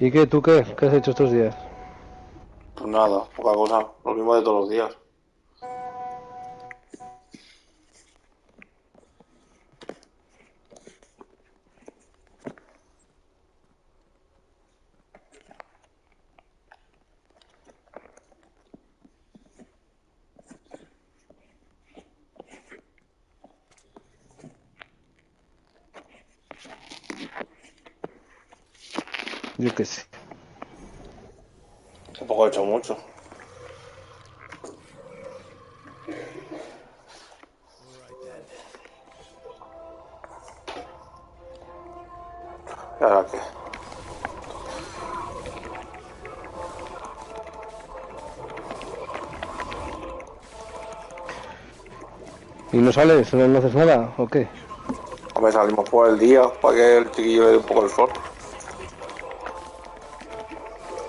¿Y qué? ¿Tú qué? ¿Qué has hecho estos días? Pues nada, poca cosa, lo mismo de todos los días. Yo qué sé. Tampoco he hecho mucho. ¿Y ahora qué? ¿Y no sales? ¿No haces nada? ¿O qué? Hombre, salimos por el día para que el chiquillo le dé un poco el sol.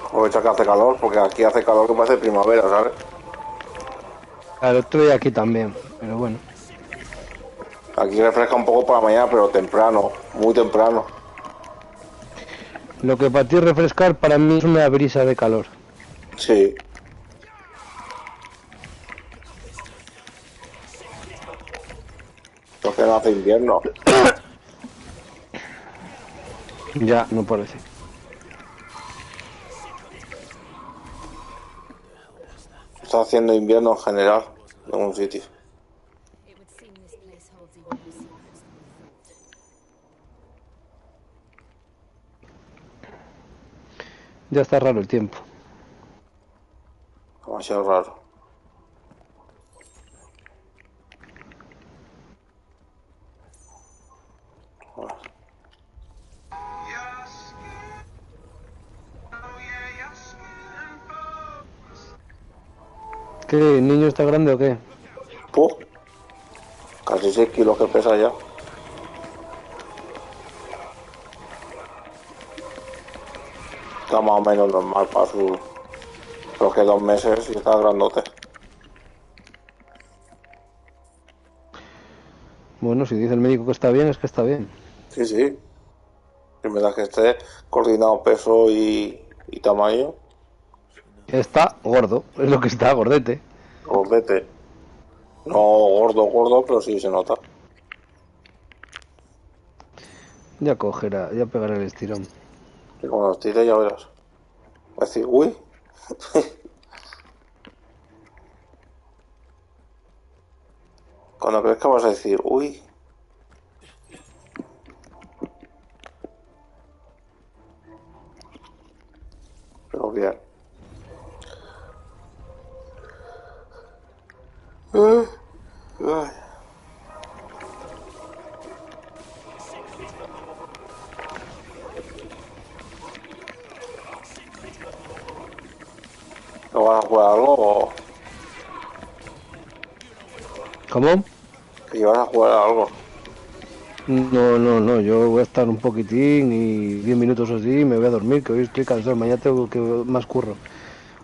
Aprovecha que hace calor, porque aquí hace calor que parece primavera, ¿sabes? Claro, estoy aquí también, pero bueno. Aquí refresca un poco por la mañana, pero temprano, muy temprano. Lo que para ti es refrescar, para mí es una brisa de calor. Sí. Porque no hace invierno. Ya, no parece. Está haciendo invierno en general en un sitio. It would seem this place holds even more secrets than we thought. Ya está raro el tiempo. Demasiado raro. ¿Qué? ¿El niño está grande o qué? Puh, casi 6 kilos que pesa ya. Está más o menos normal para su... Creo que 2 meses y está grandote. Bueno, si dice el médico que está bien, es que está bien. Sí, sí. En verdad que esté coordinado peso y tamaño. Está gordo, es lo que está, gordete. Gordete. No gordo, gordo, pero sí se nota. Ya cogerá, ya pegará el estirón. Y cuando los tire ya verás. Va a decir, uy. Cuando crezca vas a decir, uy. Pero bien. Ay. ¿No vas a jugar algo o ¿Cómo? que vas a jugar algo? No, yo voy a estar un poquitín y 10 minutos así y me voy a dormir, que hoy estoy cansado, mañana tengo que más curro.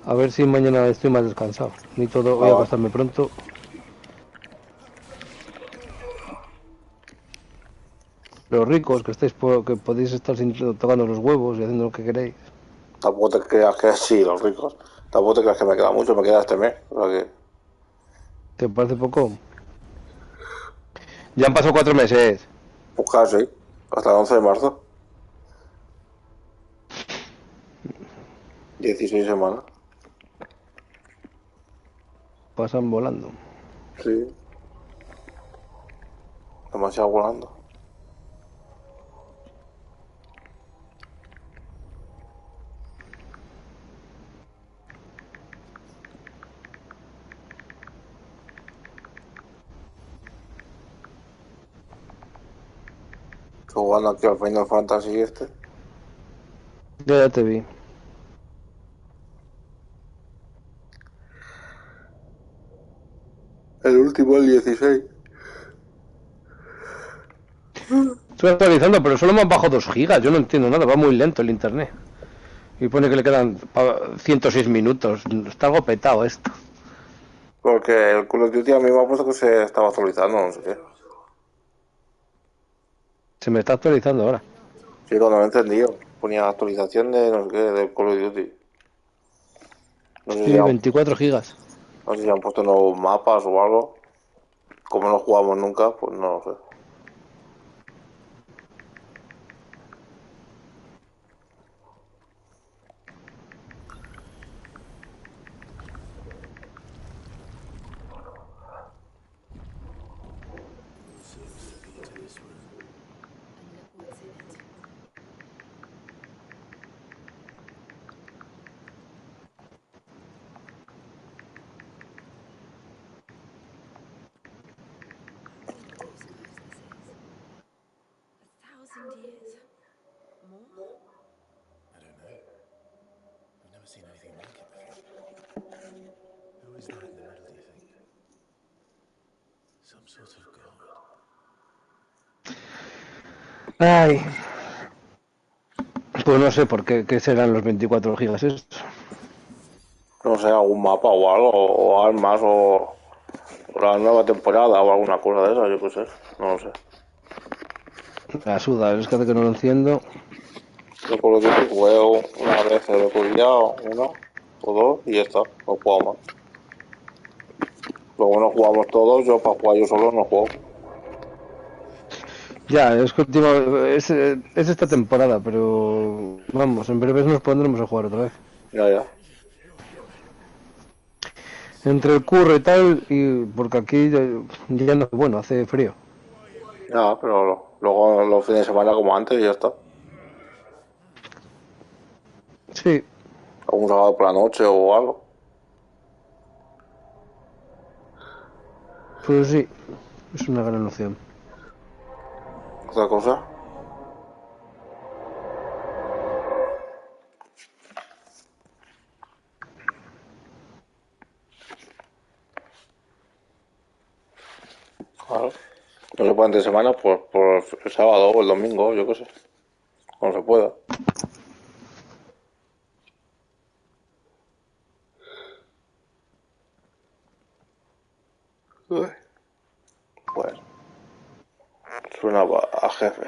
A ver si mañana estoy más descansado. Ni todo, voy a Ah, acostarme pronto. Los ricos que estáis, que podéis estar tocando los huevos y haciendo lo que queréis. tampoco te creas que sí, los ricos. Tampoco te creas que me queda mucho, me queda este mes. O sea que, ¿Te parece poco? Ya han pasado 4 meses. pues casi, hasta el 11 de marzo. 16 semanas. Pasan volando. Sí. Demasiado volando. Estoy jugando aquí al Final Fantasy este. Ya te vi. El último, el 16. Estoy actualizando, pero solo me han bajado 2 gigas. Yo no entiendo nada, va muy lento el internet. Y pone que le quedan 106 minutos. Está algo petado esto. Porque el Call of Duty a mí me ha puesto que se estaba actualizando, no sé qué. Se me está actualizando ahora. Sí, cuando lo he encendido. Ponía actualización de no sé qué, de Call of Duty. No sé si Sí, han, 24 gigas. no sé si han puesto nuevos mapas o algo. Como no jugamos nunca, pues no lo sé. And look what's in it. How many do you suppose this is? 1,000 years? More? I don't know. I've never seen anything like it before. Who is that in the middle, do you think? Some sort of god. Ay. Pues no sé por qué serán los 24 gigas estos. No sé, algún mapa o algo, o armas, o la nueva temporada, o alguna cosa de esa, yo qué sé. No lo sé. La suda, es que hace que no lo enciendo. Yo por lo que juego una vez he pillado, una o dos, y ya está. No juego más. Luego no jugamos todos, yo para jugar yo solo no juego. Ya, es que es esta temporada, pero vamos, en breve nos pondremos a jugar otra vez. Ya. Entre el curro y tal, y porque aquí ya no, bueno, hace frío. Ya, pero luego los fines de semana como antes y ya está. Sí. Algún sábado por la noche o algo. Pues sí, es una gran opción. Otra cosa. Claro. No se puede entre semana, pues por el sábado o el domingo, yo qué sé. Cuando se pueda. Pues suena a jefe.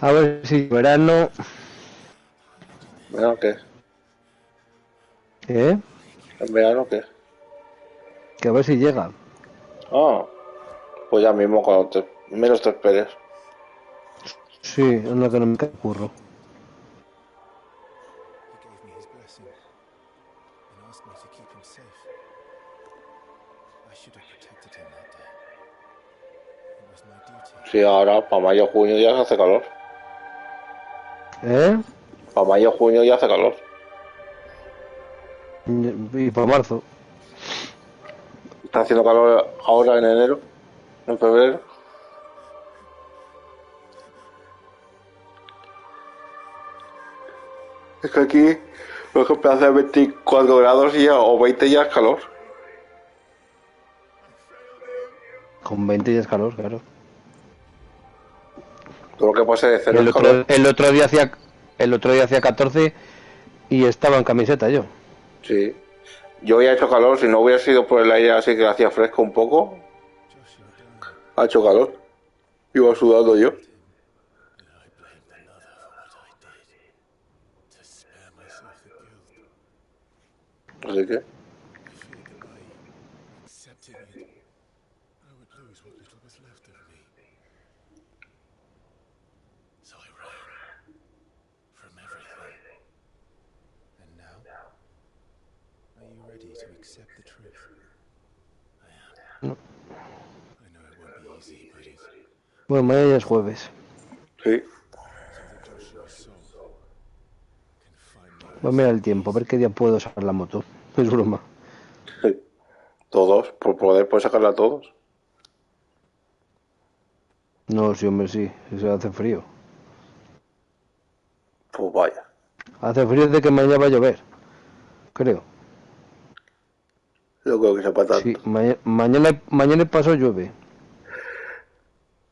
A ver si verano. ¿Verano qué? ¿Eh? ¿En verano qué? Que a ver si llega. Ah, pues ya mismo cuando menos te esperes. Sí, anda que no me cae curro. He gave me his blessing and asked me to keep him safe. I should have protected him that day. It was my duty. Sí, ahora para mayo junio ya hace calor. ¿Eh? Para mayo junio ya hace calor. Y para marzo. Está haciendo calor ahora en enero, en febrero. Es que aquí, por ejemplo, hace 24 grados y o 20 ya es calor. Con 20 ya es calor, claro. Todo lo que pase de cero es calor. El otro día hacía 14 y estaba en camiseta yo. Sí. Yo había hecho calor, si no hubiera sido por el aire así que hacía fresco un poco. Ha hecho calor. Iba sudando yo. Así que. I feared that by accepting it, I would lose what little was left of me. So I ran from everything. And now, are you ready to accept the truth? I am. No. I know it won't be easy, but it Bueno, mañana ya es jueves. Sí. so that Joshua's soul can Voy a mirar el tiempo, a ver qué día puedo sacar la moto. Es broma. Todos, por poder, puedes sacarla a todos. No, sí, hombre, sí. Se hace frío. Pues vaya. Hace frío de que mañana va a llover. Creo. No creo que sea para tanto. Sí, mañana y pasado llueve.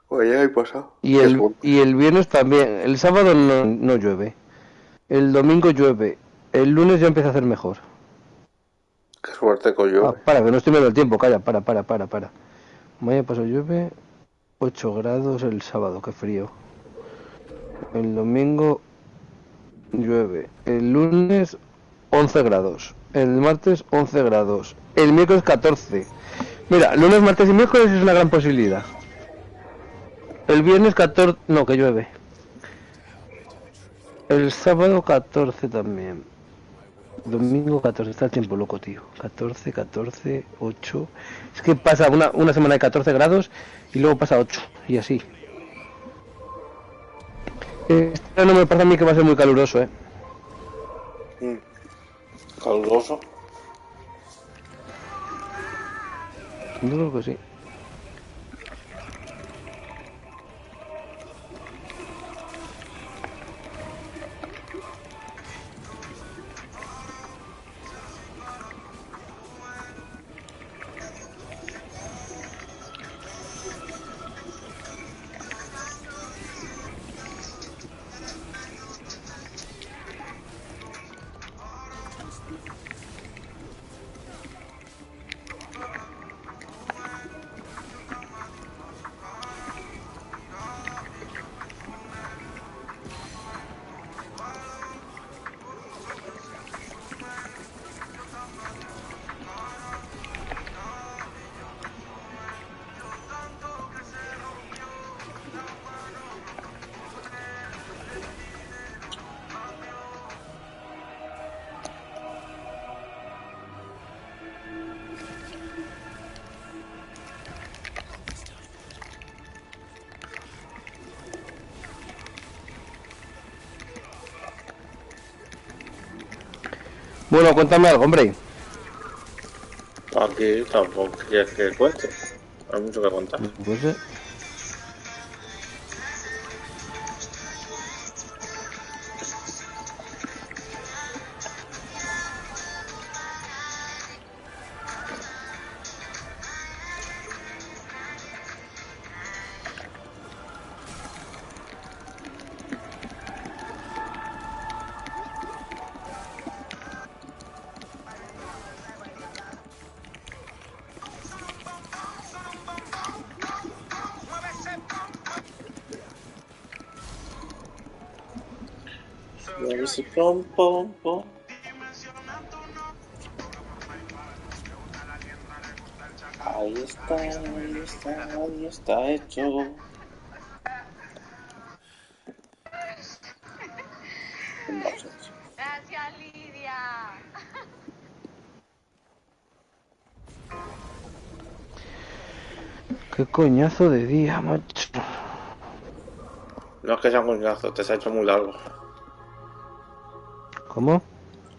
Mañana y pasado. Y el viernes también. El sábado no llueve. El domingo llueve. El lunes ya empieza a hacer mejor. Qué suerte con llueve. Para, que no estoy viendo el tiempo. Calla, para. Mañana pasado llueve. 8 grados el sábado, qué frío. El domingo llueve. El lunes 11 grados. El martes 11 grados. El miércoles 14. Mira, lunes, martes y miércoles es una gran posibilidad. El viernes 14... No, que llueve. El sábado 14 también. Domingo 14. Está el tiempo loco, tío. 14, 8... Es que pasa una semana de 14 grados y luego pasa 8. Y así. Este no me parece a mí que va a ser muy caluroso, ¿Caluroso? Yo creo que sí. Bueno, cuéntame algo, hombre. Aquí tampoco quieres que cuente. Hay mucho que contar. Pues Ahí está hecho. Gracias, Lidia. qué coñazo de día, macho. No es que sea un coñazo, te se ha hecho muy largo. ¿Cómo?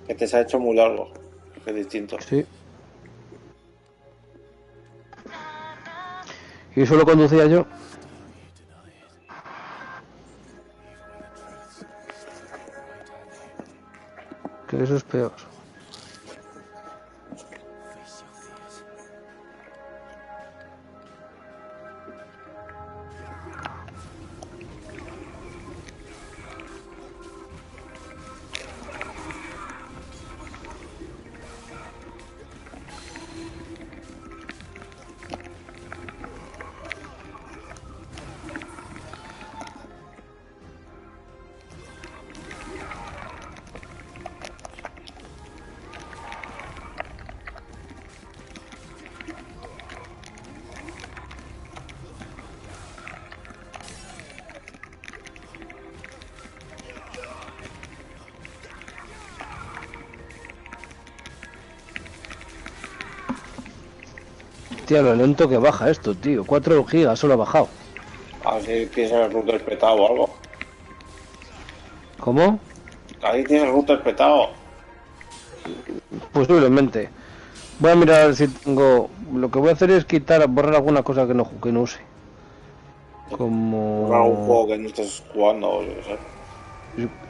Que te se ha hecho muy largo. Que es distinto. Sí. ¿Y solo conducía yo? Que eso es peor. Hostia, lo lento que baja esto, tío. 4 gigas solo ha bajado. Así tienes el router petado o algo. ¿Cómo? Ahí tienes el router petado. Posiblemente. Voy a mirar a ver si tengo... Lo que voy a hacer es borrar alguna cosa que no use. Como... Borrar un juego que no estés jugando, yo sé.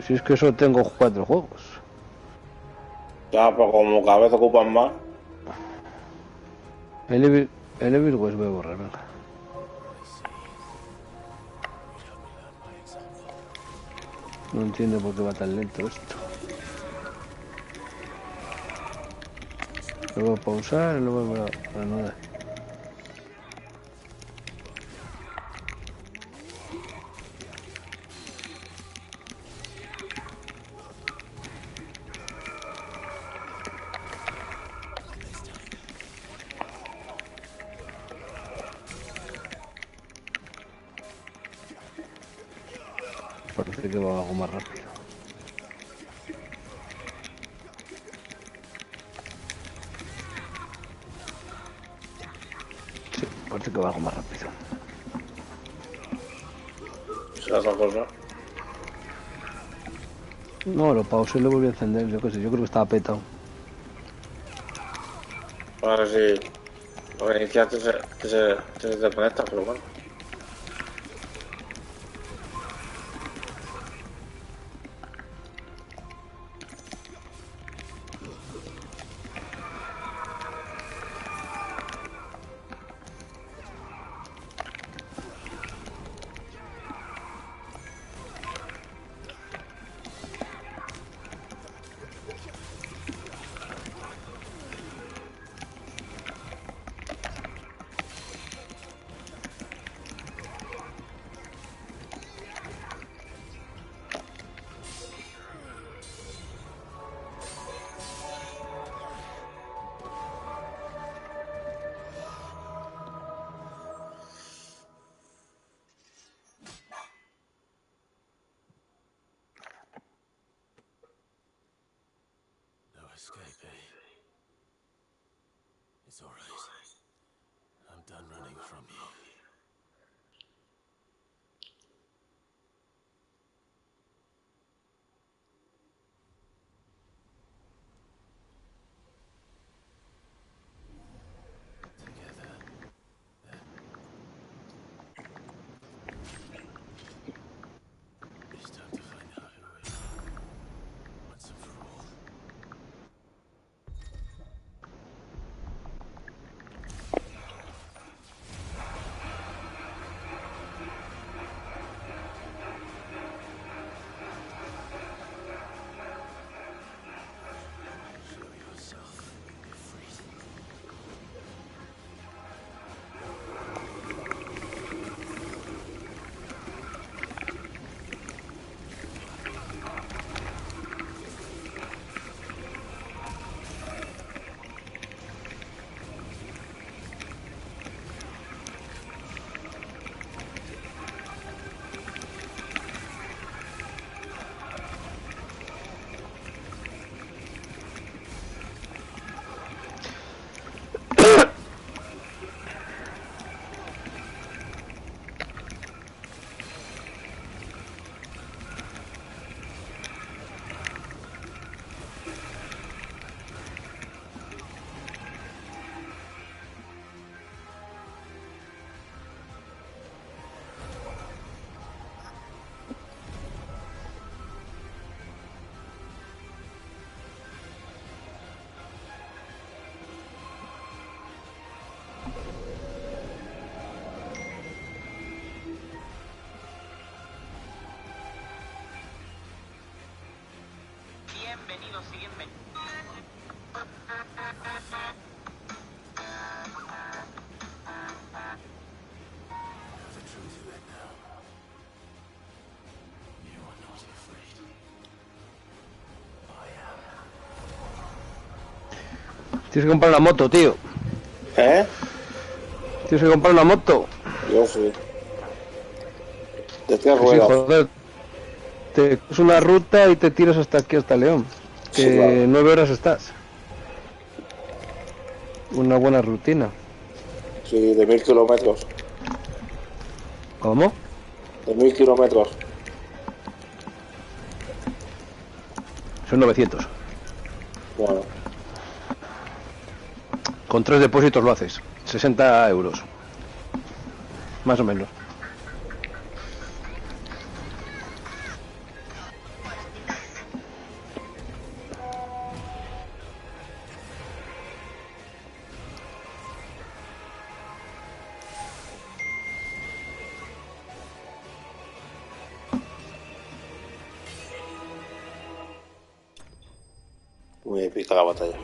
Si es que solo tengo 4 juegos. Ya, pero como cada vez ocupan más. El Evil West voy a borrar, venga. No entiendo por qué va tan lento esto. Lo voy a pausar y luego voy a reanudar. Parece que va algo más rápido. Sí, parece que va algo más rápido. ¿Será otra cosa? No, lo pausé y lo volví a encender, yo qué sé, yo creo que estaba petado. Ahora sí. Lo que iniciaste se desconecta, pero bueno. Escape, eh? It's all right. I'm done running from you. Together. It's time to find out who we are. Once and for all. Bienvenidos y bienvenidos. The truth of it now. You are not afraid. I am. Tienes que comprar una moto, tío. ¿Eh? Tienes que comprar una moto. Yo sí. ¿De qué Sí, ruedas? joder. Te es una ruta y te tiras hasta aquí, hasta León. Que Sí, claro. 9 horas estás. Una buena rutina. Sí, de 1000 kilómetros. ¿Cómo? De 1000 kilómetros. Son 900. Bueno. Con 3 depósitos lo haces. 60 euros. Más o menos. Muy épica la batalla.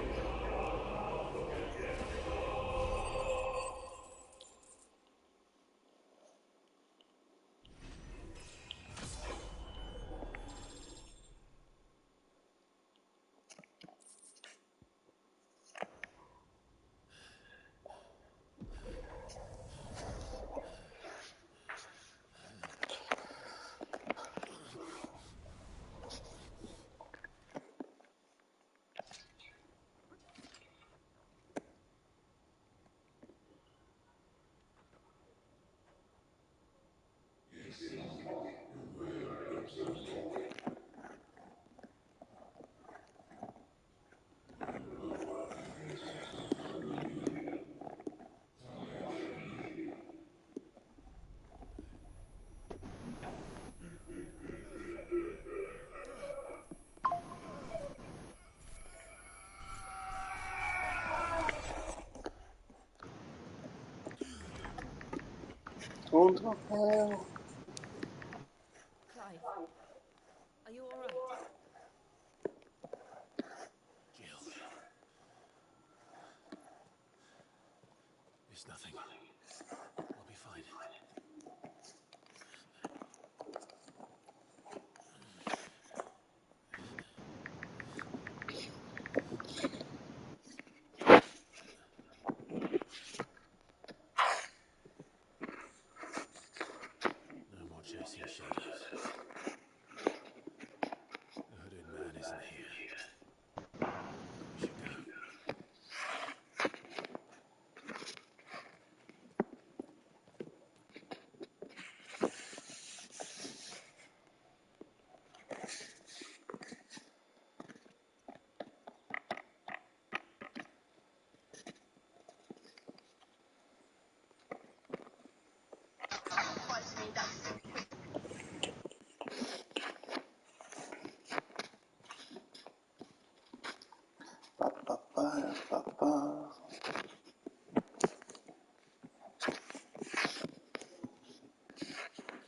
Un trofeo. Clive, are you all right? Jill. It's nothing. I'll be fine. No more chasing shadows. The hooded man isn't here. We should go.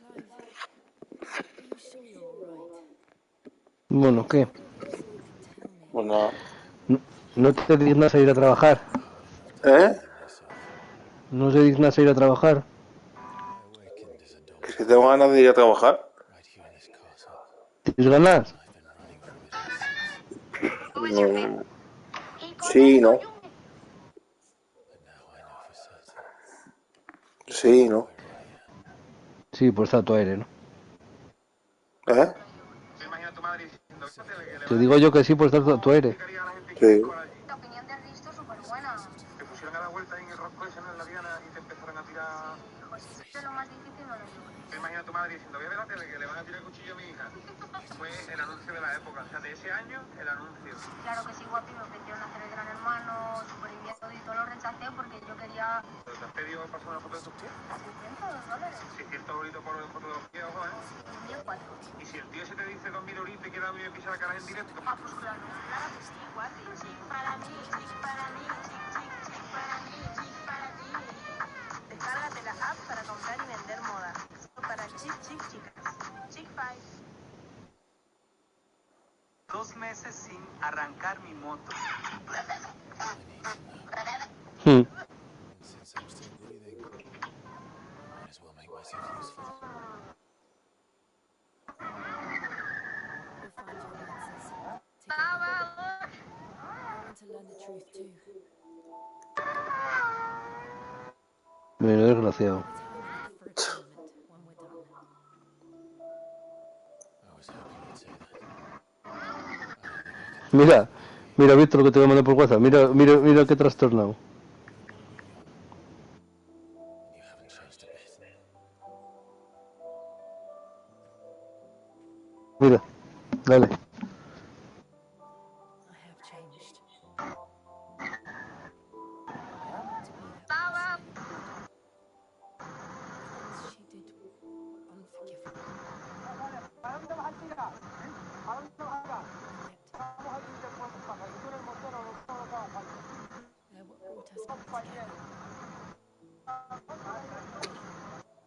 Clive, are you sure you're all right? Bueno, ¿qué? So you can tell me. Pues nada. ¿No te dignas a ir a trabajar? ¿Eh? ¿No se dignas a ir a trabajar? Que si tengo ganas de ir a trabajar. ¿Tienes ganas? No. Sí, no. Sí, no. Sí, pues está tu aire, ¿no? ¿Eh? Te digo yo que sí, pues está tu aire. Sí. La opinión de Risto es súper buena. Te pusieron a la vuelta ahí en el rosco ese en la Diana y te empezaron a tirar... Sí, hijo, si es lo más difícil no lo logres. Te imaginas a tu madre diciendo, voy a ver la tele que le van a tirar el cuchillo a mi hija. Fue el anuncio de la época, o sea, de ese año, el anuncio. Claro que sí, guapi, me ofrecieron hacer el gran hermano, súper enviado y todo lo rechacé porque yo quería... ¿Pero te has pedido pasar una foto de tus pies? $600. 600 euritos por foto de los pies, ojo, ¿eh? 1.004. Y si el tío se te dice 2.000 euritos y queda bien pisar la cara en directo... Ah, pues claro que sí, guapi. Chic para mí, chic para mí, chic, chic, chic para mí, chic para ti. Descárgate la app para comprar y vender moda. Para chic, chic, chicas. Chic 5. 2 meses sin arrancar mi moto. Since I'm still breathing, I might as well make myself useful. You'll find your answers. Together. I want to learn the truth too. Menudo desgraciado. Maybe time enough for atonement when we're done. I was hoping you'd say that. Mira, mira, Víctor, lo que te voy a mandar por WhatsApp. Mira, mira, mira qué trastornado. You haven't changed a bit. Mira, dale. I have changed.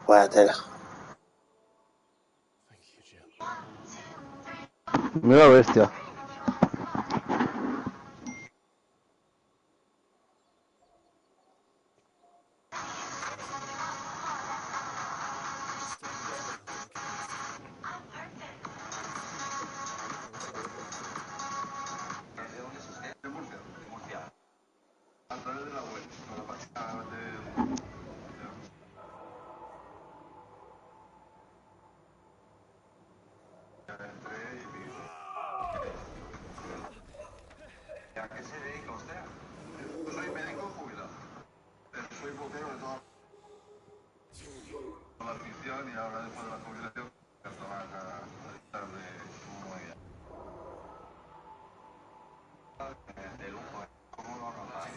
Vaya tela. Mira la bestia. ¿A qué se dedica usted? Yo soy médico jubilado. Soy bombero de toda la afición y ahora después de la jubilación a trabajar tarde muy bien. De lujo, ¿cómo lo notáis?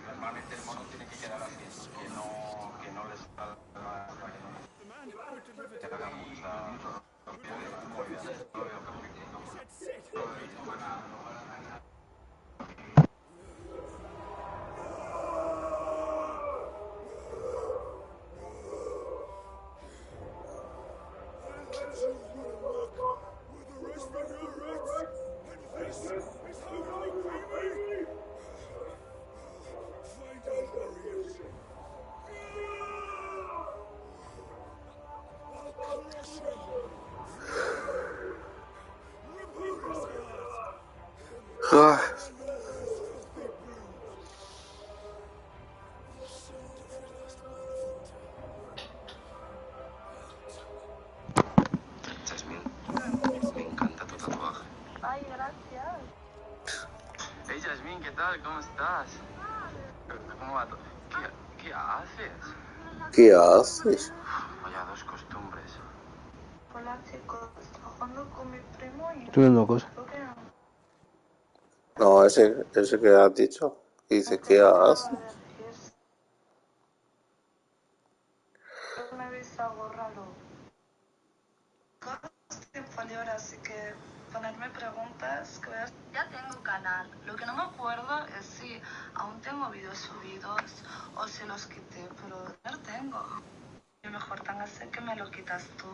Normalmente el mono tiene que quedar así, que no les salga hasta que no les haga mucha... Muy bien, lo veo perfecto. Ah. Jasmine, me encanta tu tatuaje. Ay, gracias. Hey Jasmine, ¿qué tal? ¿Cómo estás? ¿Cómo va todo? ¿Qué haces? ¿Qué haces? Vaya dos costumbres. Hola chicos, trabajando con mi primo y... Estoy viendo cosas. No, ese que has dicho. Dice, ¿qué haces? Me veis algo raro. Estoy tiempo libre, así que ponerme preguntas que veas. Ya tengo canal. Lo que no me acuerdo es si aún tengo vídeos subidos o si los quité, pero no tengo. Y mejor tan así que me lo quitas tú.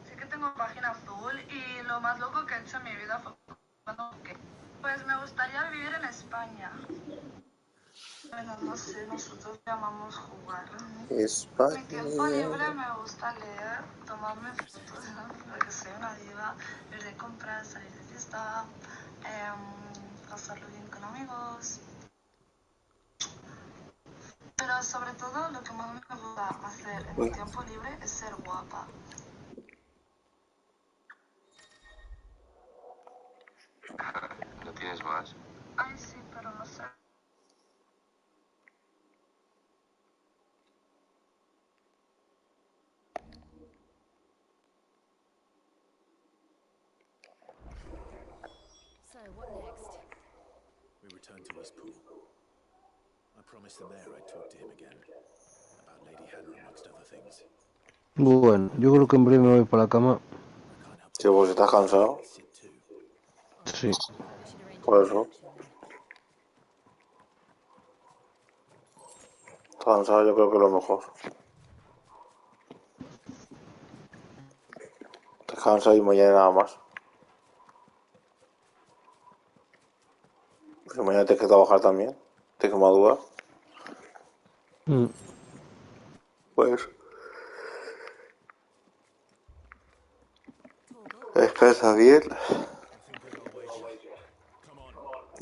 Sí que tengo página azul y lo más loco que he hecho en mi vida fue cuando... Pues me gustaría vivir en España. Bueno, no sé, nosotros llamamos jugar. España. Mi tiempo libre me gusta leer, tomarme fotos, ¿no? Porque soy una diva, ir de compras, salir de fiesta, pasarlo bien con amigos. Pero sobre todo lo que más me gusta hacer en mi tiempo libre es ser guapa. ¿No tienes más? Ay, sí, pero no sé. So, what next? We return to Eastpool. I promised the mayor I'd talk to him again. About Lady Hannah, amongst other things. Bueno, yo creo que en breve me voy para la cama. Sí, pues estás cansado. Sí. Por eso. Estás cansado, yo creo que es lo mejor. Descansa y mañana nada más. Porque mañana tienes que trabajar también. Tienes que madurar. Pues descansa bien.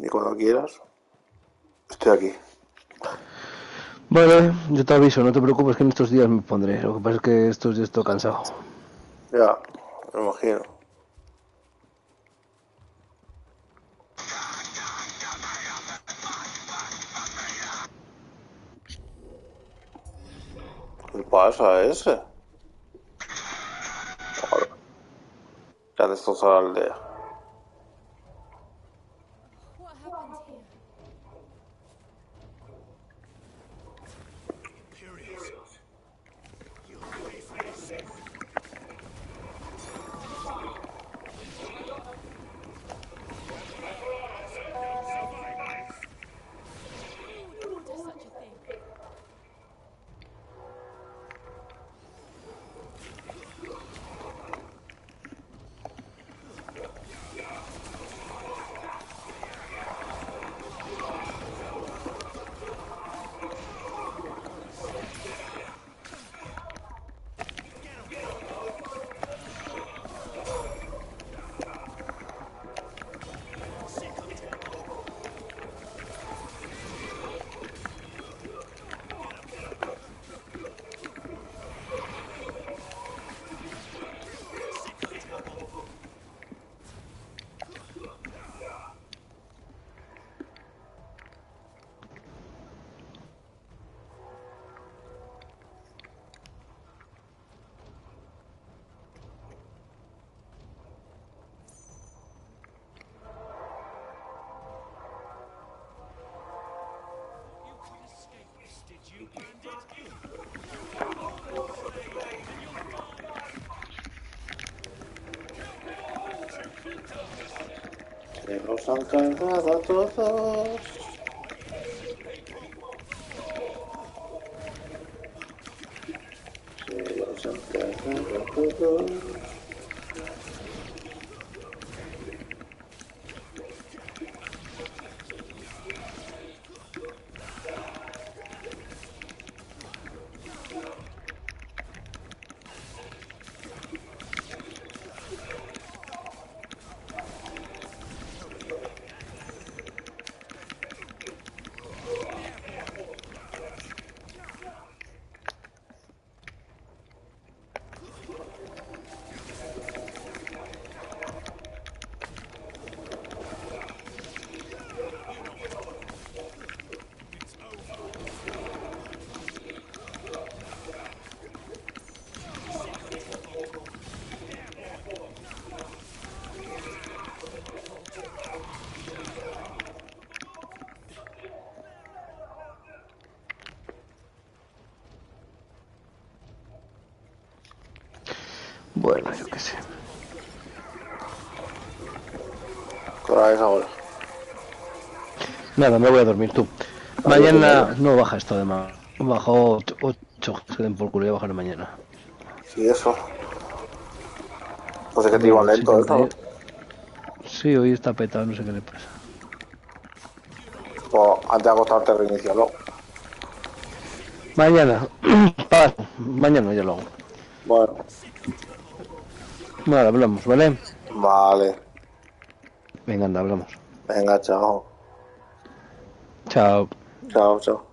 Y cuando quieras, estoy aquí. Vale, yo te aviso, no te preocupes que en estos días me pondré. Lo que pasa es que estos días estoy cansado. Ya, me imagino. ¿Qué pasa a ese? Joder. Ya destrozó la aldea. What happened here? Imperials. You'll pay for this. Que los han cargado a todos. Se los han cargado a todos. Bueno, yo qué sé. ¿Qué hora es ahora? Nada, me voy a dormir tú. Mañana no baja esto además. Bajó 8. Se den por culo, voy a bajar mañana. Sí, eso. No sé qué te iba lento eso. Sí, hoy está petado, no sé qué le pasa. Pues antes de acostarte reiniciarlo. Mañana. Mañana ya lo hago. Bueno. Vale, hablamos, ¿vale? Vale. Venga, anda, hablamos. Venga, chao. Chao. Chao, chao.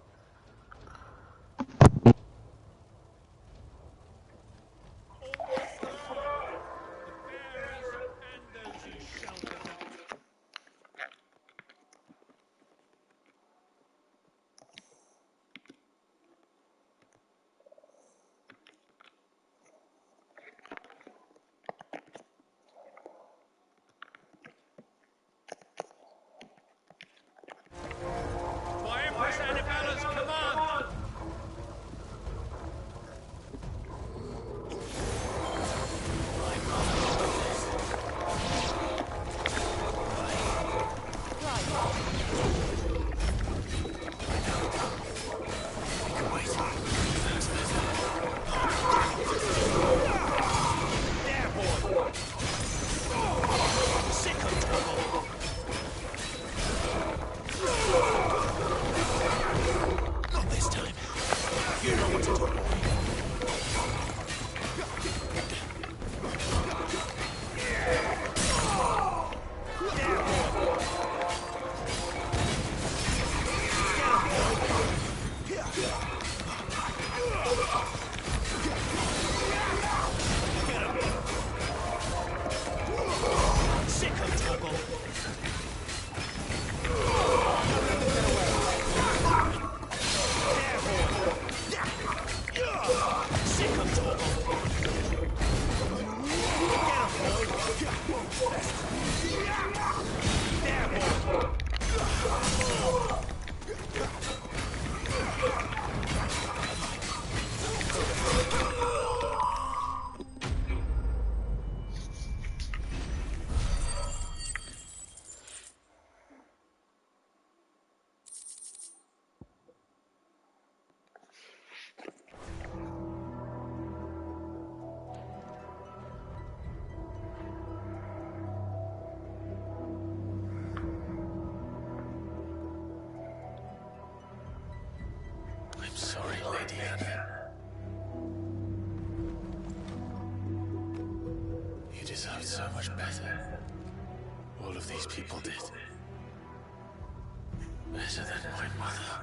I'm sorry, Lady Anna. You deserved so much better. All of these people did. Better than my mother.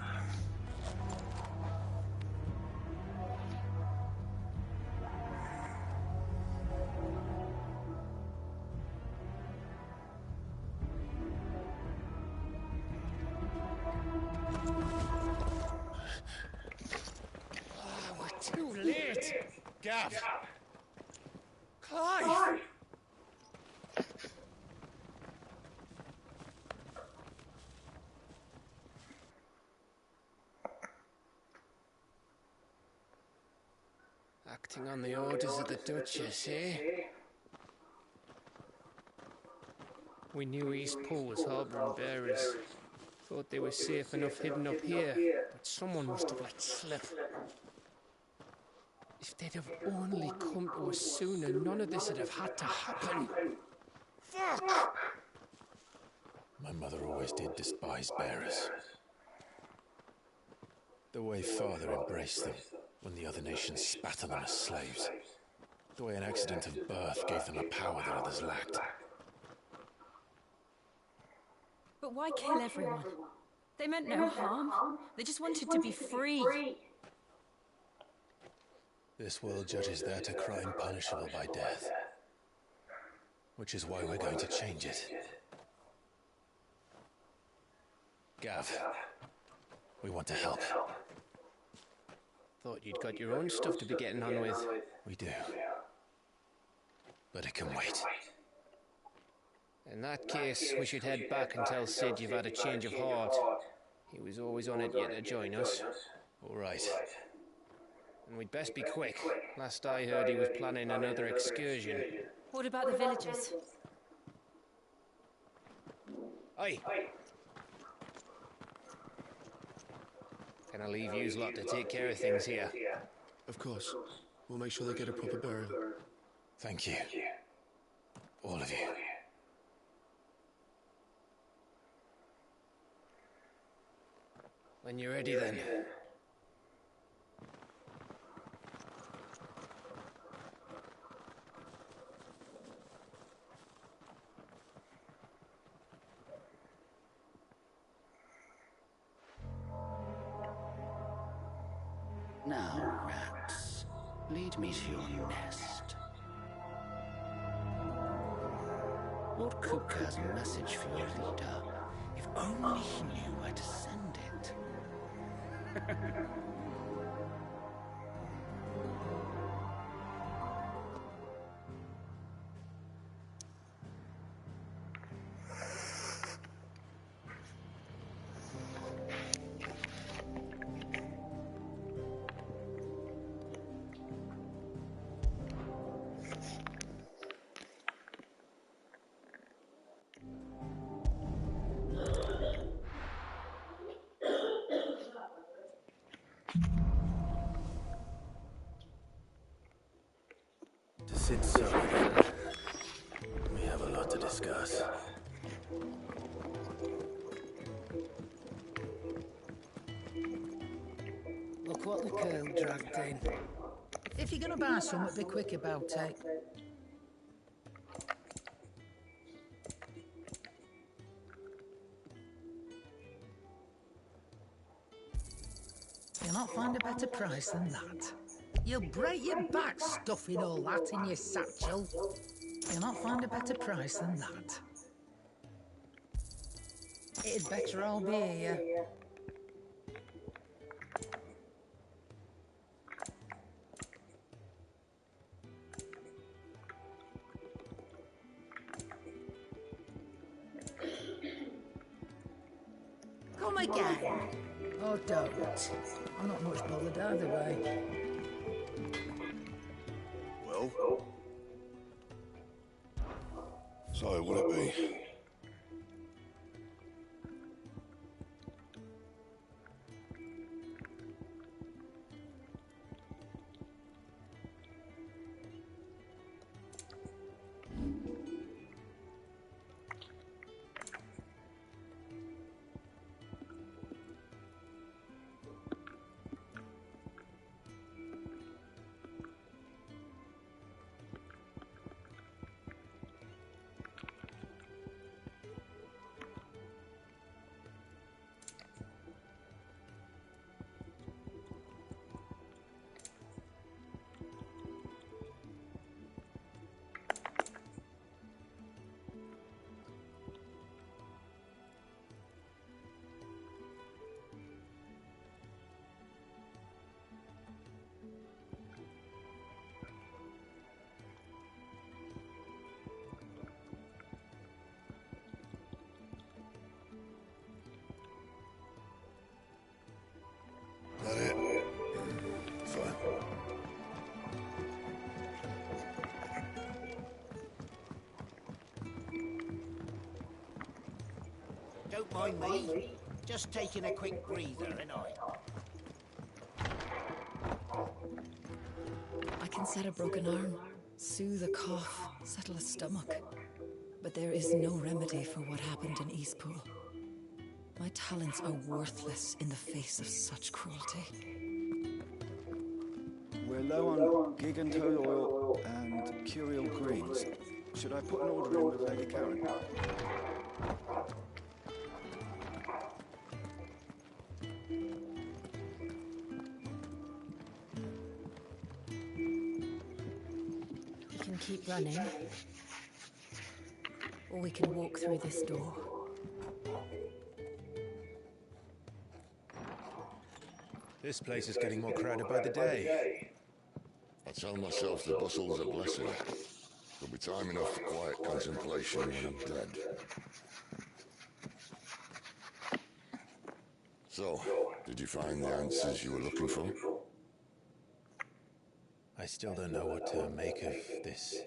Too late! Gav! Clive! Acting on the orders of the Duchess, eh? We knew East Pool was harbouring bearers. Thought they were safe enough hidden up here, but someone must have let slip. If they'd have only come to us sooner, none of this would have had to happen. Fuck! My mother always did despise bearers. The way Father embraced them when the other nations spat on them as slaves. The way an accident of birth gave them a power that others lacked. But why kill everyone? They meant no harm. They just wanted to be free. This world judges that a crime punishable by death. Which is why we're going to change it. Gav, we want to help. Thought you'd got your own stuff to be getting on with. We do. But it can wait. In that case, we should head back and tell Sid you've had a change of heart. He was always on it yet to join us. All right. And we'd best be quick. Last I heard, he was planning another excursion. What about the villagers? Aye. Can I leave yous lot to take care of things here? Of course. We'll make sure they get a proper burial. Thank you. All of you. When you're ready, then. Now, rats, lead me to your nest. Lord Cook has a message for your leader. If only he knew where to send it. To Sid's son, we have a lot to discuss. Look what the girl dragged in. If you're gonna buy something, be quick about it. You'll not find a better price than that. You'll break your back stuffing all that in your satchel. You'll not find a better price than that. It'd better all be here. Come again. Oh, don't. I'm not much bothered either way. Well? So, will it be? don't mind me. Just taking a quick breather, ain't I? I can set a broken arm, soothe a cough, settle a stomach. But there is no remedy for what happened in Eastpool. My talents are worthless in the face of such cruelty. We're low on gig and toad oil and curial greens. Should I put an order in with Lady Karen? We can keep running, or we can walk through this door. This place is getting more crowded by the day. I tell myself the bustle's a blessing. There'll be time enough for quiet contemplation when I'm dead. So, did you find the answers you were looking for? I still don't know what to make of this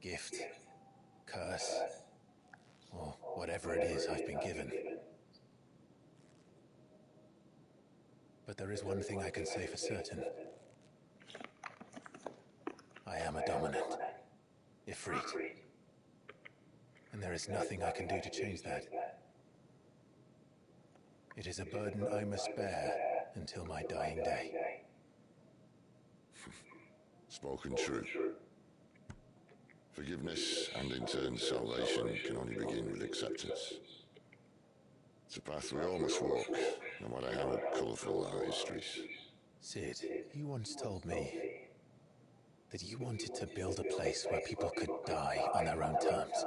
gift, curse, or whatever it is I've been given. But there is one thing I can say for certain. I am a dominant, Ifrit. And there is nothing I can do to change that. It is a burden I must bear until my dying day. Spoken true. Forgiveness and in turn salvation can only begin with acceptance. It's a path we all must walk, no matter how colourful our histories. Sid, you once told me that you wanted to build a place where people could die on their own terms.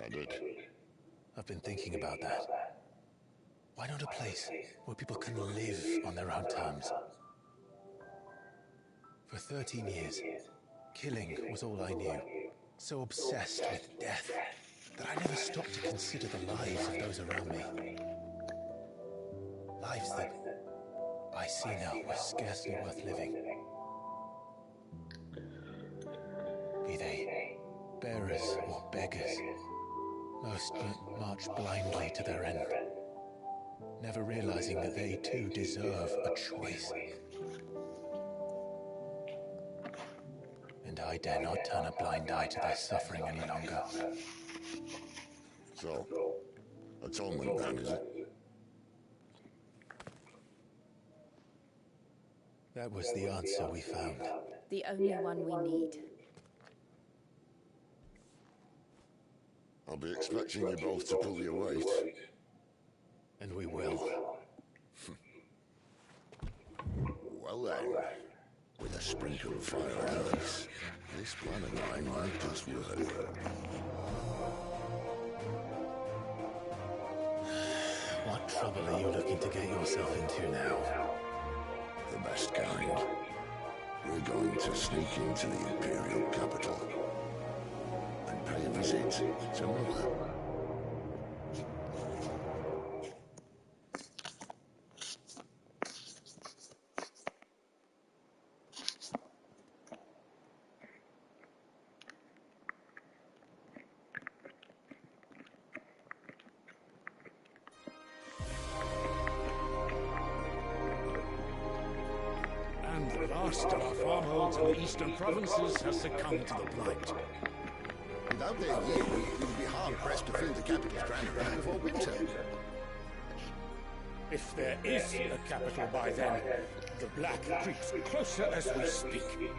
I did. I've been thinking about that. Why not a place where people can live on their own terms? For 13 years, killing was all I knew. So obsessed with death that I never stopped to consider the lives of those around me. Lives that I see now were scarcely worth living. Be they bearers or beggars, most march blindly to their end, never realizing that they too deserve a choice. And I dare not turn a blind eye to their suffering any longer. So, atonement then, is it? That was the answer we found. The only one we need. I'll be expecting you both to pull your weight. And we will. Well then, with a sprinkle of fire and ice, this plan of mine might just work. What trouble are you looking to get yourself into now? The best kind. We're going to sneak into the Imperial capital and pay a visit to Mother. And the last of our farmholds in the eastern provinces has succumbed to the blight. Without their yield, we would be hard-pressed to fill the capital's ground around before winter. If there is a capital by then, the black creeps closer as we speak.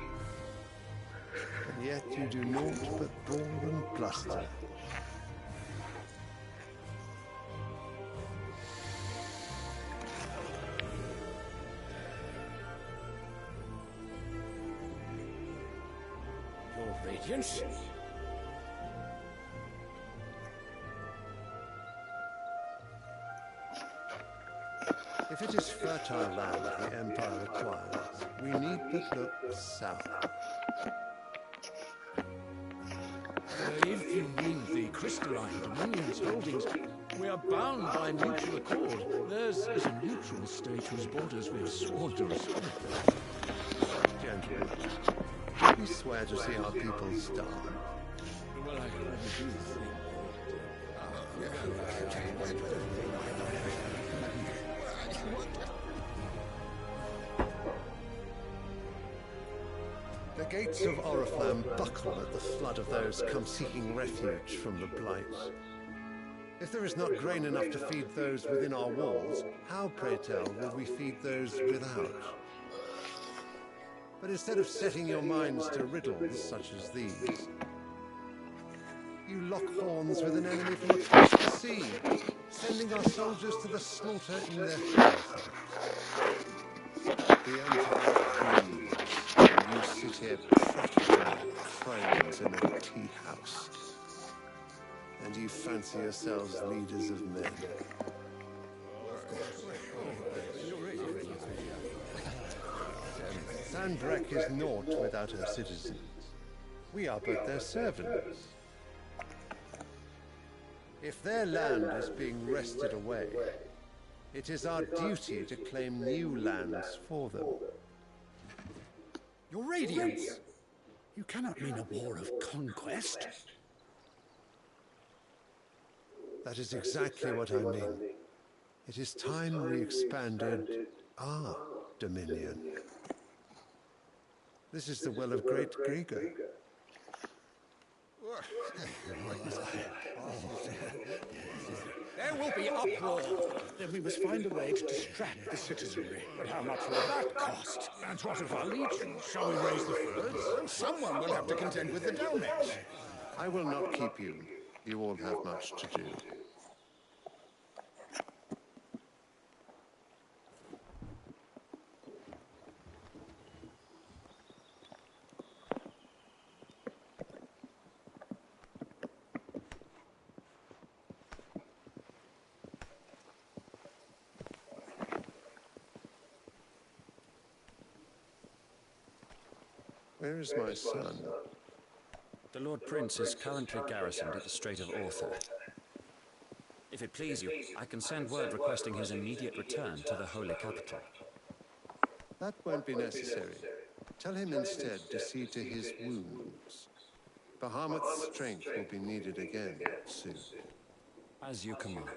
And yet you do naught but bore and bluster. Your Radiance? If it is fertile land the Empire requires, we need but look south. If you mean the crystalline Dominion's holdings, we are bound by mutual accord. Theirs is a neutral state whose borders we have sworn to respect. Gentlemen, we swear to see our people starve. Well, I do think that... The gates of Oriflamme buckle at the flood of those come seeking refuge from the Blight. If there is not grain enough to feed those within our walls, how, pray tell, will we feed those without? But instead of setting your minds to riddles such as these, you lock horns with an enemy from across the sea, sending our soldiers to the slaughter in their thousands. The Empire breathes, and you sit here prattling like crones in a tea house. And you fancy yourselves leaders of men. Sanbreque is naught without her citizens. We are but their servants. If their land is being wrested away, it is our duty to claim new lands for them. Your Radiance! You cannot mean a war of conquest. That is exactly what I mean. It is time we expanded our dominion. This is the will of great Grieger. There will be uproar. Then we must find a way to distract the citizenry. But how much will that cost? And what of our legion? Shall we raise the furs? Someone will have to contend with the Dalmats. I will not keep you. You all have much to do. Where is my son? The Lord Prince is currently garrisoned at the Strait of Arthur. If it please you, I can send word requesting his immediate return to the Holy Capital. That won't be necessary. Tell him instead to see to his wounds. Bahamut's strength will be needed again soon. As you command.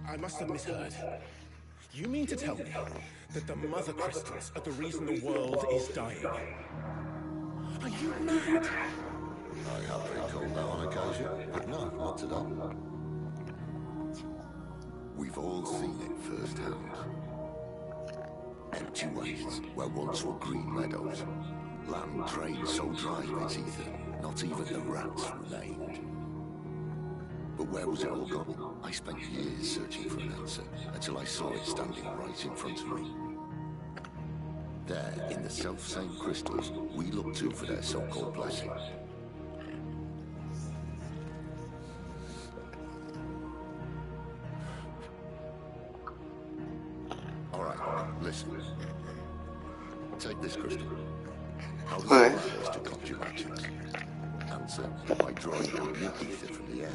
I must have misheard. You mean to tell me that the Mother Crystals are the reason the world is dying? Are you mad? I have been called that on occasion, but no, not today. We've all seen it firsthand. Empty wastes where once were green meadows. Land drained so dry of its ether, not even the rats remained. But where was it all gone? I spent years searching for an answer, until I saw it standing right in front of me. There, in the self-same crystals, we look to for their so-called blessing. Alright, listen. Take this crystal. How does it allow us to conjure actions? Answer, by drawing ambient ether from the air.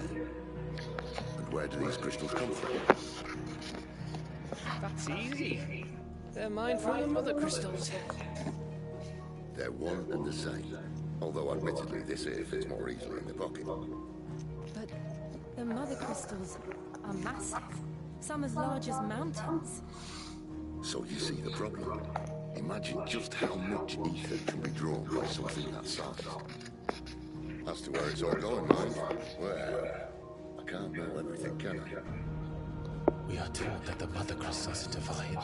And where do these crystals come from? That's easy. They're mine from the Mother Crystals. They're one and the same. Although admittedly this here fits more easily in the pocket. But the Mother Crystals are massive. Some as large as mountains. So you see the problem. Imagine just how much ether can be drawn by something that size. As to where it's all going, mind? Well, I can't know everything, can I? We are taught that the Mother Crystals are divine.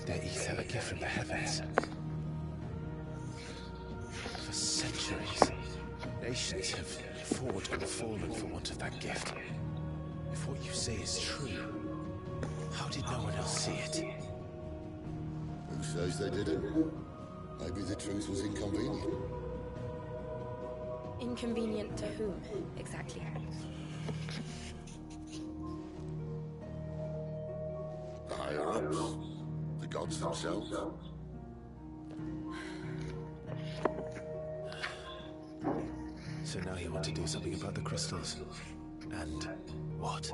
Their ether a gift from the heavens. For centuries, nations have fought and fallen for want of that gift. If what you say is true, how did no one else see it? Who says they didn't? Maybe the truth was inconvenient. Inconvenient to whom, exactly? The higher-ups? The gods themselves? So now you want to do something about the crystals? And what?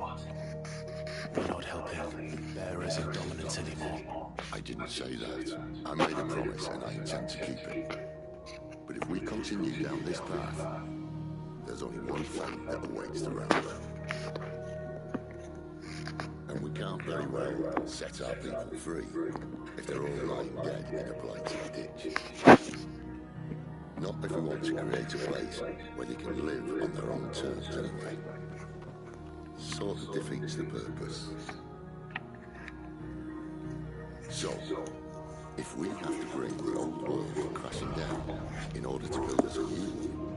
We're not helping bearers in dominance anymore. I didn't say that. I made a promise and I intend to keep it. But if we continue down this path, there's only one fate that awaits the realm. And we can't very well set our people free if they're all lying dead in a blighted ditch. Not if we want to create a place where they can live on their own terms anyway. Sort of defeats the purpose. So, if we have to bring the old world crashing down in order to build us a new one,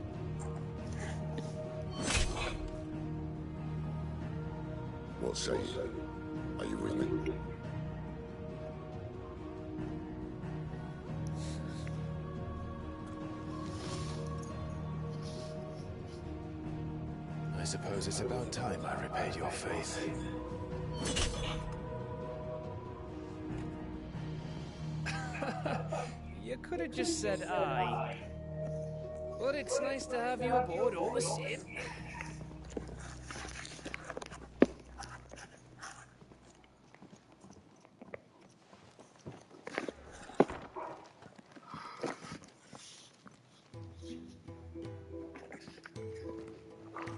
what say you? Are you with me? I suppose it's about time I repaid your faith. You could have just said aye. But it's nice to have you aboard all the same.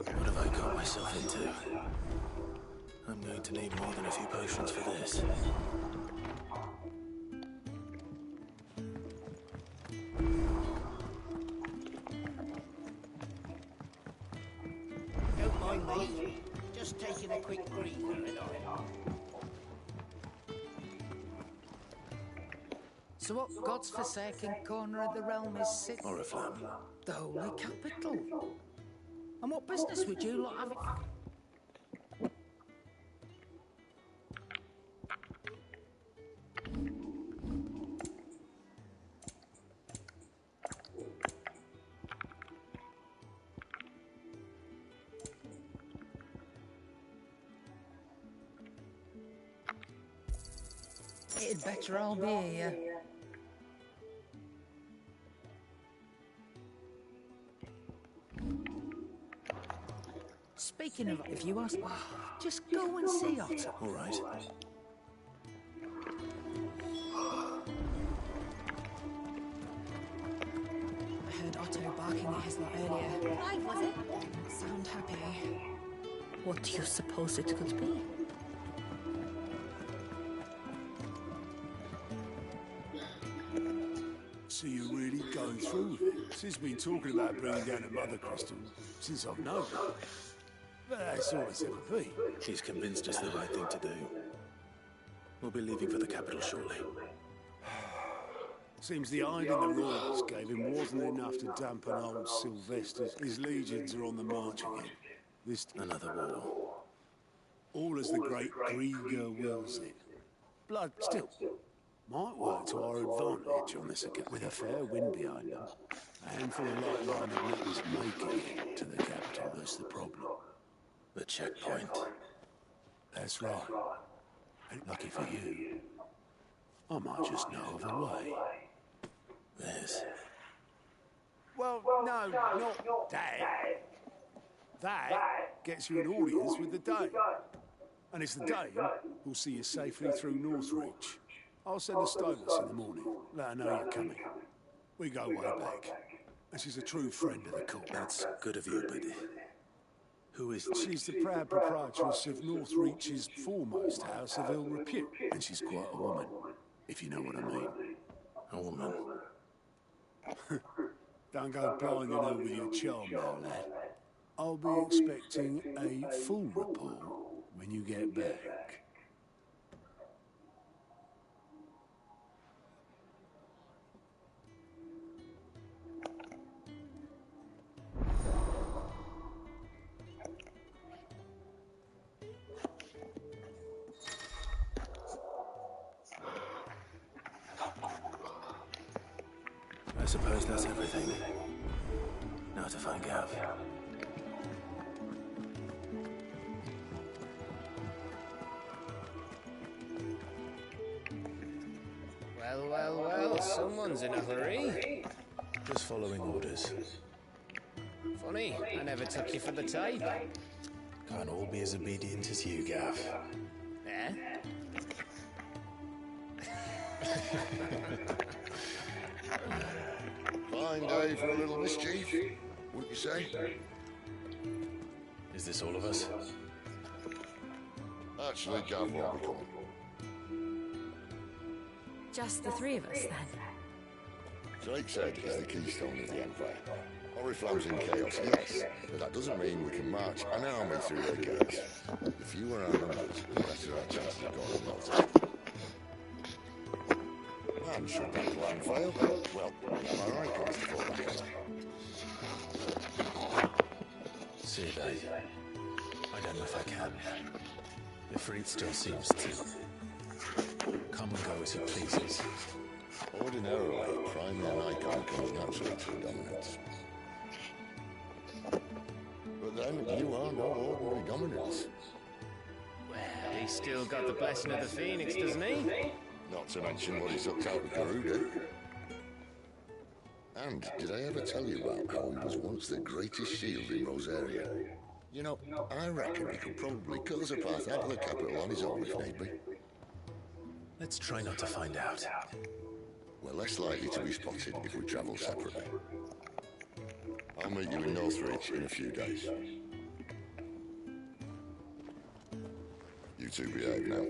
What have I got myself into? I'm going to need more than a few potions for this. Don't mind me. Just taking a quick breather and all. So what God's forsaken corner of the realm is sitting? Oriflamme. The holy capital. And what business would you lot have it? It'd better all be here. Speaking of, if you ask, just go and see Otto. All right. I heard Otto barking at his lot earlier. Why was it? Sound happy. What do you suppose it could be? So you're really going through with it? She's been talking about bringing down a mother crystal since I've known her. But that's all it's ever been. He's convinced it's the right thing to do. We'll be leaving for the capital shortly. Seems the hiding the royals gave him wasn't enough to dampen old Sylvester's. His legions are on the march again. This Another war. all as the great Grieger wills it. Blood still might work to our advantage on this account. With a fair wind behind them, a handful of light line of letters making it to the capital, that's the problem. The checkpoint. That's right. And lucky for you, I might just know of a way. There's... Well, no, not that. That gets you an audience with the Dane. And it's the Dane who'll see you safely through Northreach. I'll send the Stolus in the morning. Let her know you're coming. We go way back. And she's a true friend of the court. That's good of you, but... Who is... She's the proud proprietress of Northreach's foremost house of ill repute. And she's quite a woman, if you know what I mean. A woman? Don't go blinding her with your charm now, lad. I'll be expecting a full report when you get back. I suppose that's everything. Now to find Gav. Well, someone's in a hurry. Just following orders. Funny, I never took you for the type. Can't all be as obedient as you, Gav. Eh? Fine day for a little mischief, wouldn't you say? Is this all of us? Actually, Gav won't be coming. Just the three of us, then? Drake said he's the keystone of the Empire. Oriflamme's in chaos, yes, but that doesn't mean we can march an army through their gates. The fewer our numbers, the better our chances of going melted. And should that plan fail, well, we have our icons to fall back on. See, babe. I don't know if I can. Ifrit still seems to come and go as he pleases. Ordinarily, priming an icon comes naturally to dominance. But then, you are no ordinary dominance. Well, he's still got the blessing of the Phoenix, doesn't he? Not to mention what he sucked out of Garuda. And did I ever tell you about how he was once the greatest shield in Rosaria? You know, I reckon he could probably cut us a path out of the capital on his own if need be. Let's try not to find out. We're less likely to be spotted if we travel separately. I'll meet you in Northridge in a few days. You two behave now.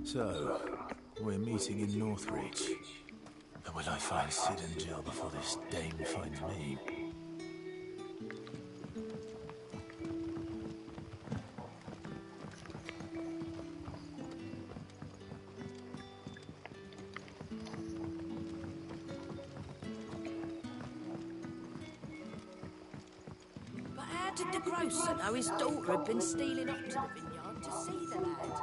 So, we're meeting in Northridge. And will I find Sid and Jill before this dame finds me? But how did the grocer know his daughter had been stealing off to the vineyard to see the lad?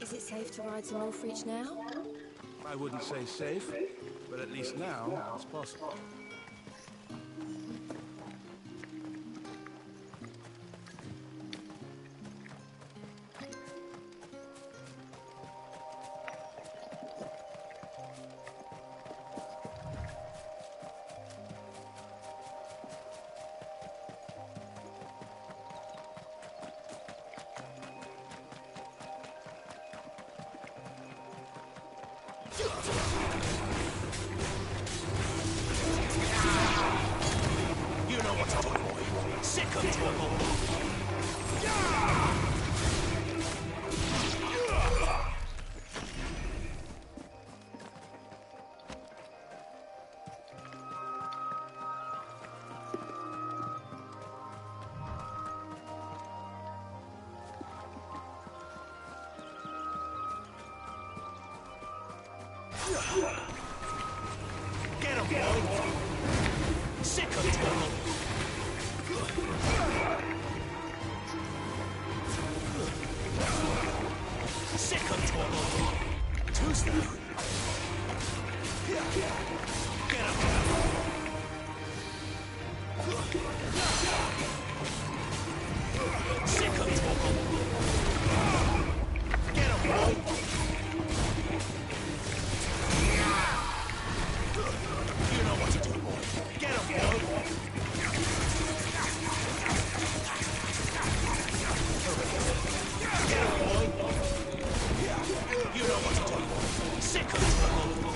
Is it safe to ride to Northridge now? I wouldn't say safe, but at least now it's possible. You know what to do, boy. Sick of trouble. Get him, boy. Sick of trouble. Sick of trouble. Tuesday. Get him. Sick of trouble. Get him, boy. You know what to do, boy. Get him, boy. Get him, boy. You know what to do, boy. Sick of trouble.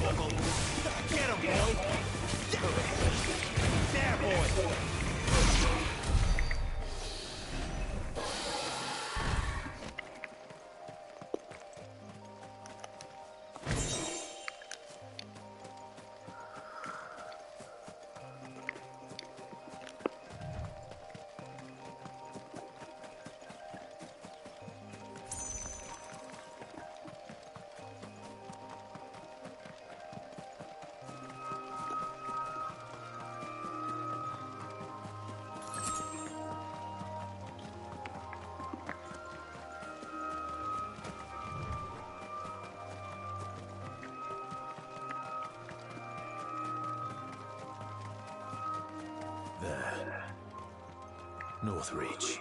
Get him, boy! There, boy! There. Northreach.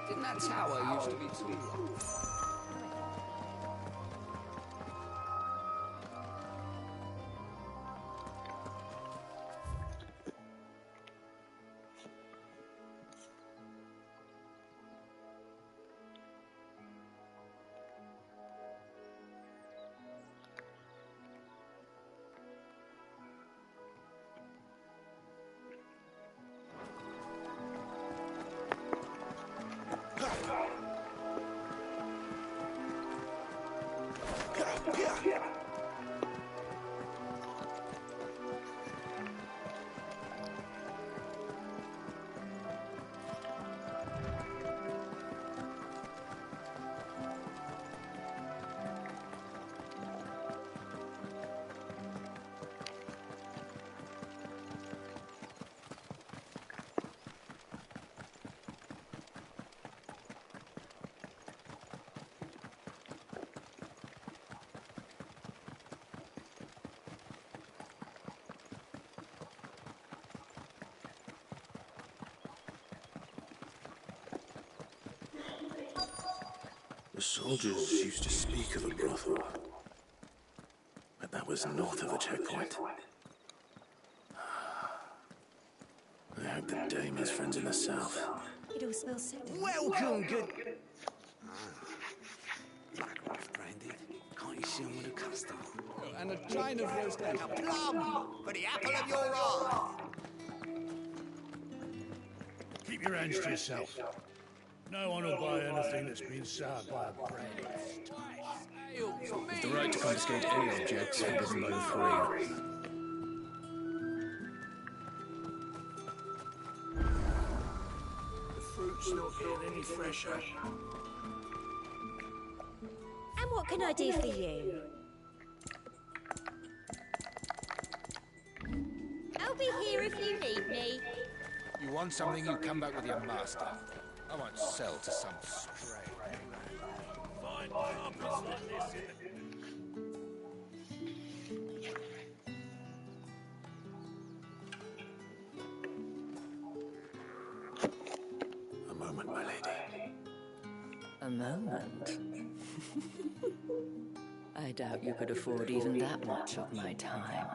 Didn't that tower used to be too long? The soldiers used to speak of a brothel, but that was north of the checkpoint. I hope the dame has friends in the south. It all smells so nice. Welcome, good... Black rice brandy. Can't you see I'm with a customer? And a chine of roast egg. A plum for the apple of your eye. Keep your hands to yourself. No one will buy anything that's been soured by a bread. With the right to confiscate any objects forbidden by the three. The fruit's not getting any fresher. And what can I do for you? I'll be here if you need me. You want something, you come back with your master. I won't sell to some stray. Find carpets like this in the... A moment? I doubt you could afford even that much of my time.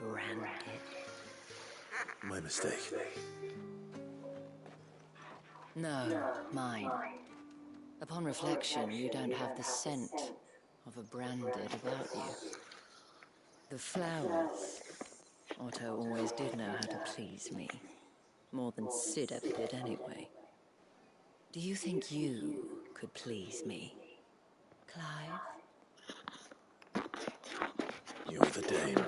Branded. My mistake. No, mine. Upon reflection, you don't have the scent of a branded about you. The flowers. Otto always did know how to please me. More than Sid ever did anyway. Do you think you could please me, Clive? You're the Dane.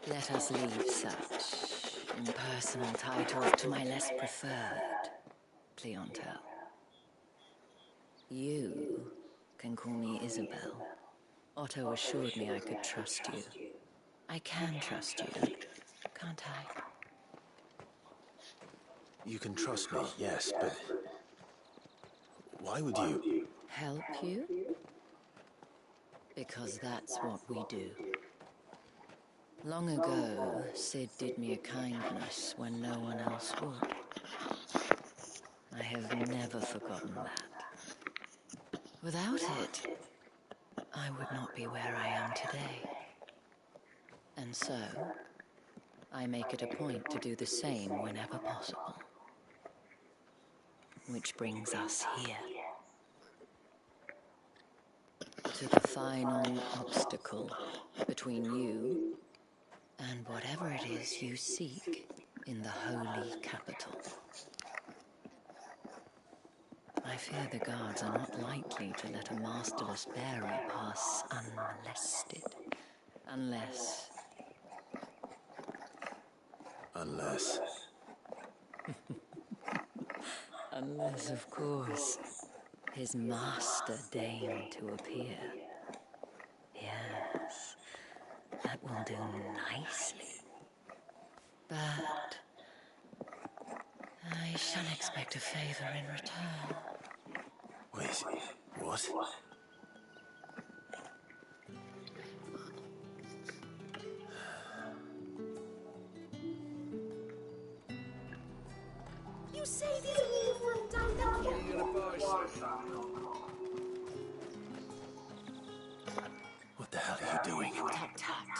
Let us leave such impersonal titles to my less preferred clientele. You can call me Isabel. Otto assured me I could trust you. I can trust you, can't I? You can trust me, yes, but... why would you? Help you? Because that's what we do. Long ago, Sid did me a kindness when no one else would. I have never forgotten that. Without it, I would not be where I am today. And so, I make it a point to do the same whenever possible. Which brings us here. To the final obstacle between you and whatever it is you seek in the holy capital. I fear the guards are not likely to let a masterless bearer pass unmolested. Unless... Unless, of course, his master deigned to appear. Yes, that will do nicely. But I shall expect a favor in return. Wait, what? You say these are all from Directo? What the hell are you doing? Tut tut.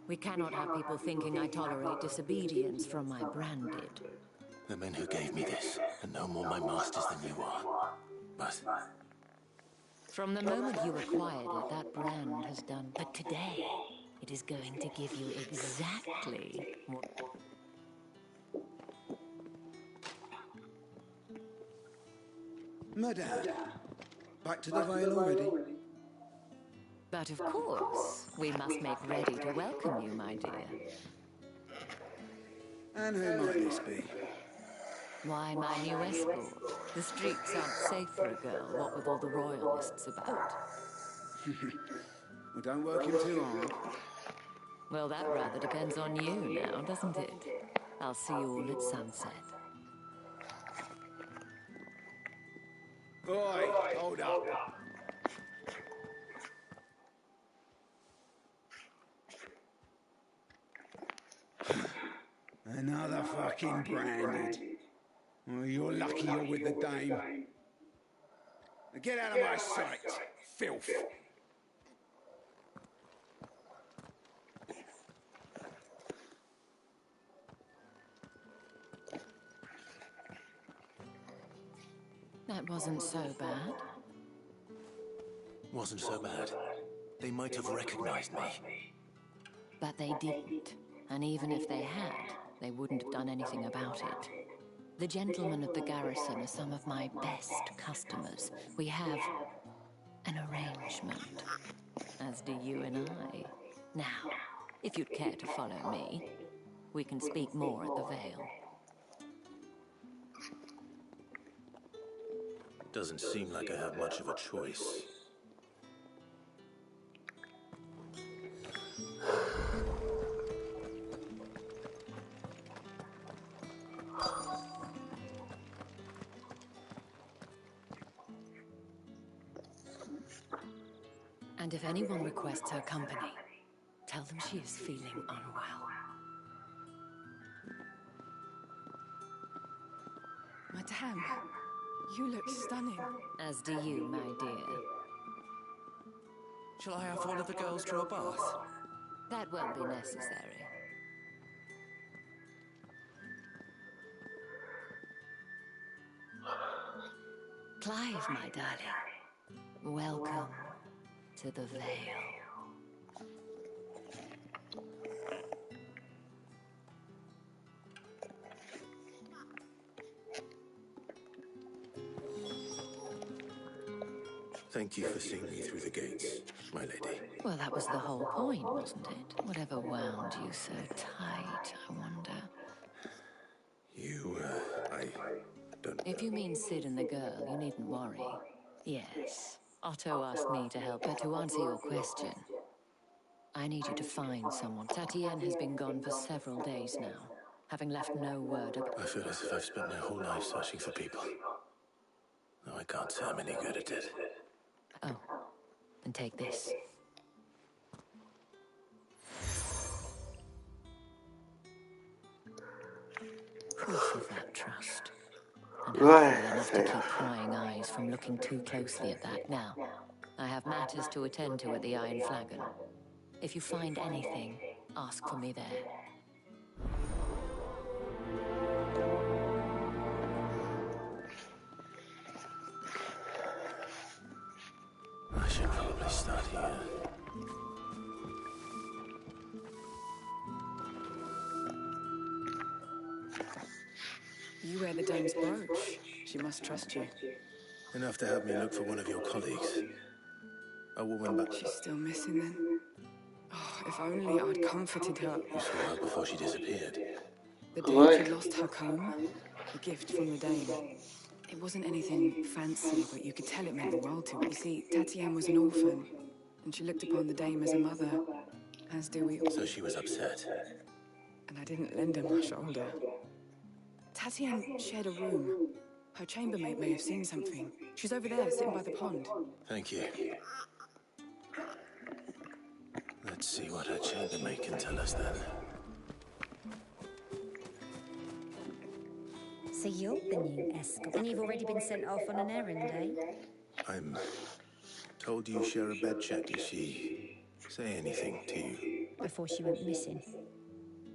We cannot have people thinking I tolerate disobedience from my branded. The men who gave me this are no more my masters than you are. But... from the moment you acquired it, that brand has done. But today, it is going to give you exactly what... Madame, back to the Vale already? But of course, we must make ready to welcome you, my dear. And who might this be? Why, my new escort. The streets aren't safe for a girl, what with all the royalists about. Well, don't work him too hard. Well, that rather depends on you now, doesn't it? I'll see you all at sunset. Oi, hold up. Another fucking branded. Oh, you're lucky you're with the dame. Now get out of my sight, filth. That wasn't so bad. wasn't so bad. They might have recognized me. But they didn't. And even if they had, they wouldn't have done anything about it. The gentlemen of the garrison are some of my best customers. We have an arrangement, as do you and I. Now, if you'd care to follow me, we can speak more at the Vale. Doesn't seem like I have much of a choice. And if anyone requests her company, tell them she is feeling unwell. Madame, you look stunning. As do you, my dear. Shall I have one of the girls draw a bath? That won't be necessary. Clive, my darling. Welcome to the Vale. Thank you for seeing me through the gates, my lady. Well, that was the whole point, wasn't it? Whatever wound you so tight, I wonder. I don't... If you mean Sid and the girl, you needn't worry. Yes, Otto asked me to help, but to answer your question, I need you to find someone. Tatienne has been gone for several days now, having left no word of... I feel as if I've spent my whole life searching for people. No, I can't say I'm any good at it. Oh, and take this. Proof of that trust. And hopefully enough to keep prying eyes from looking too closely at that. Now, I have matters to attend to at the Iron Flagon. If you find anything, ask for me there. I should probably start here. You wear the dame's brooch. She must trust you. Enough to help me look for one of your colleagues. A woman back... She's still missing then? Oh, if only I'd comforted her. You saw her before she disappeared. The day she lost her comb, a gift from the dame. It wasn't anything fancy, but you could tell it meant the world to her. You see, Tatienne was an orphan, and she looked upon the dame as a mother, as do we all. So she was upset. And I didn't lend her my shoulder. Tatienne shared a room. Her chambermaid may have seen something. She's over there, sitting by the pond. Thank you. Let's see what her chambermaid can tell us then. So you're the new escort, and you've already been sent off on an errand, eh? I'm told you share a bed check. Did she say anything to you? Before she went missing.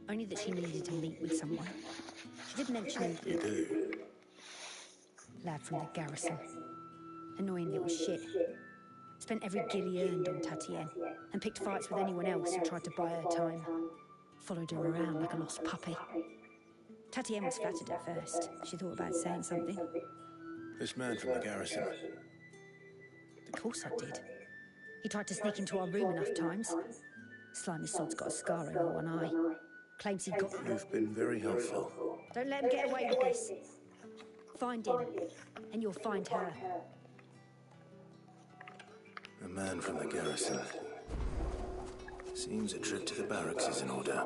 Only that she needed to meet with someone. She did mention You do? lad from the garrison. Annoying little shit. Spent every guil he earned on Tatienne, and picked fights with anyone else who tried to buy her time. Followed her around like a lost puppy. Tatienne was flattered at first. She thought about saying something. This man from the garrison. Of course I did. He tried to sneak into our room enough times. Slimy sod's got a scar over one eye. Claims he got... You've been very helpful. Don't let him get away with this. Find him, and you'll find her. A man from the garrison. Seems a trip to the barracks is in order.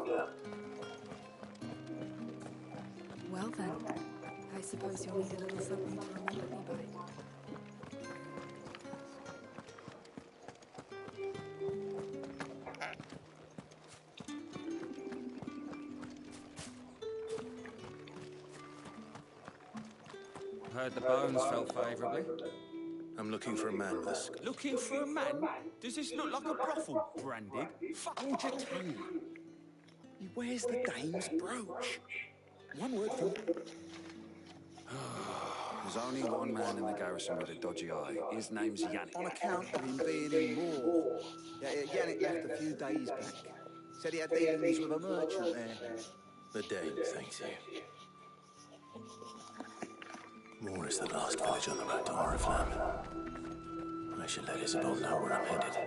Well then, I suppose you'll need a little something to remember me by. Heard the bones fell favourably. I'm looking for a man with a scar. Looking for a man? Does this look like a brothel, Branded? Hold your tongue. He wears the dame's brooch. One word from... There's only one man in the garrison with a dodgy eye. His name's Yannick. On account of him being in Moor. Yannick left a few days back. Said he had dealings with a merchant there. The dame thanks you. Moor is the last village on the road to Oriflamme. I should let Isabel know where I'm headed.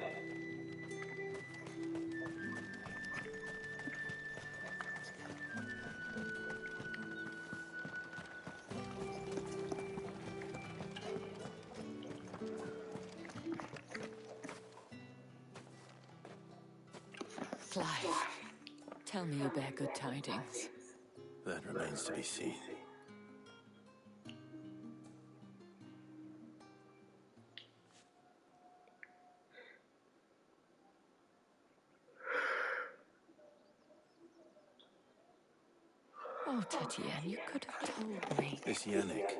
Clive, tell me you bear good tidings. That remains to be seen. Oh, Tatienne, you could have told me. This Yannick.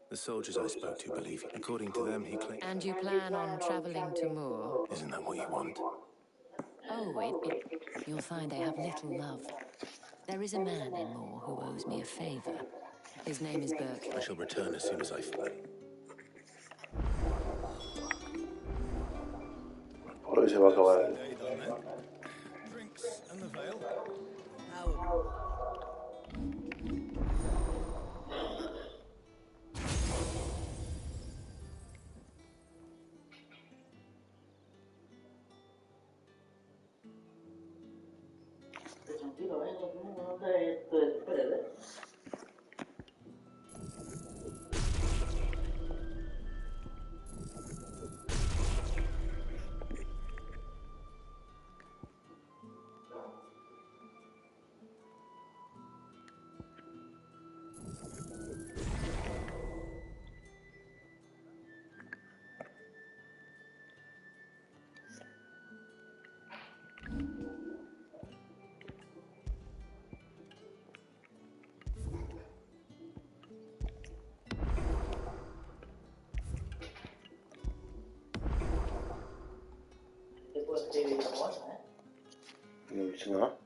The soldiers I spoke to believe him. According to them, he claims... And you plan on traveling to Moor? Isn't that what you want? Oh, you'll find I have little love. There is a man in Moor who owes me a favor. His name is Burke. I shall return as soon as I... Por hoy se va a acabar. Drinks and the veil. No dice nada.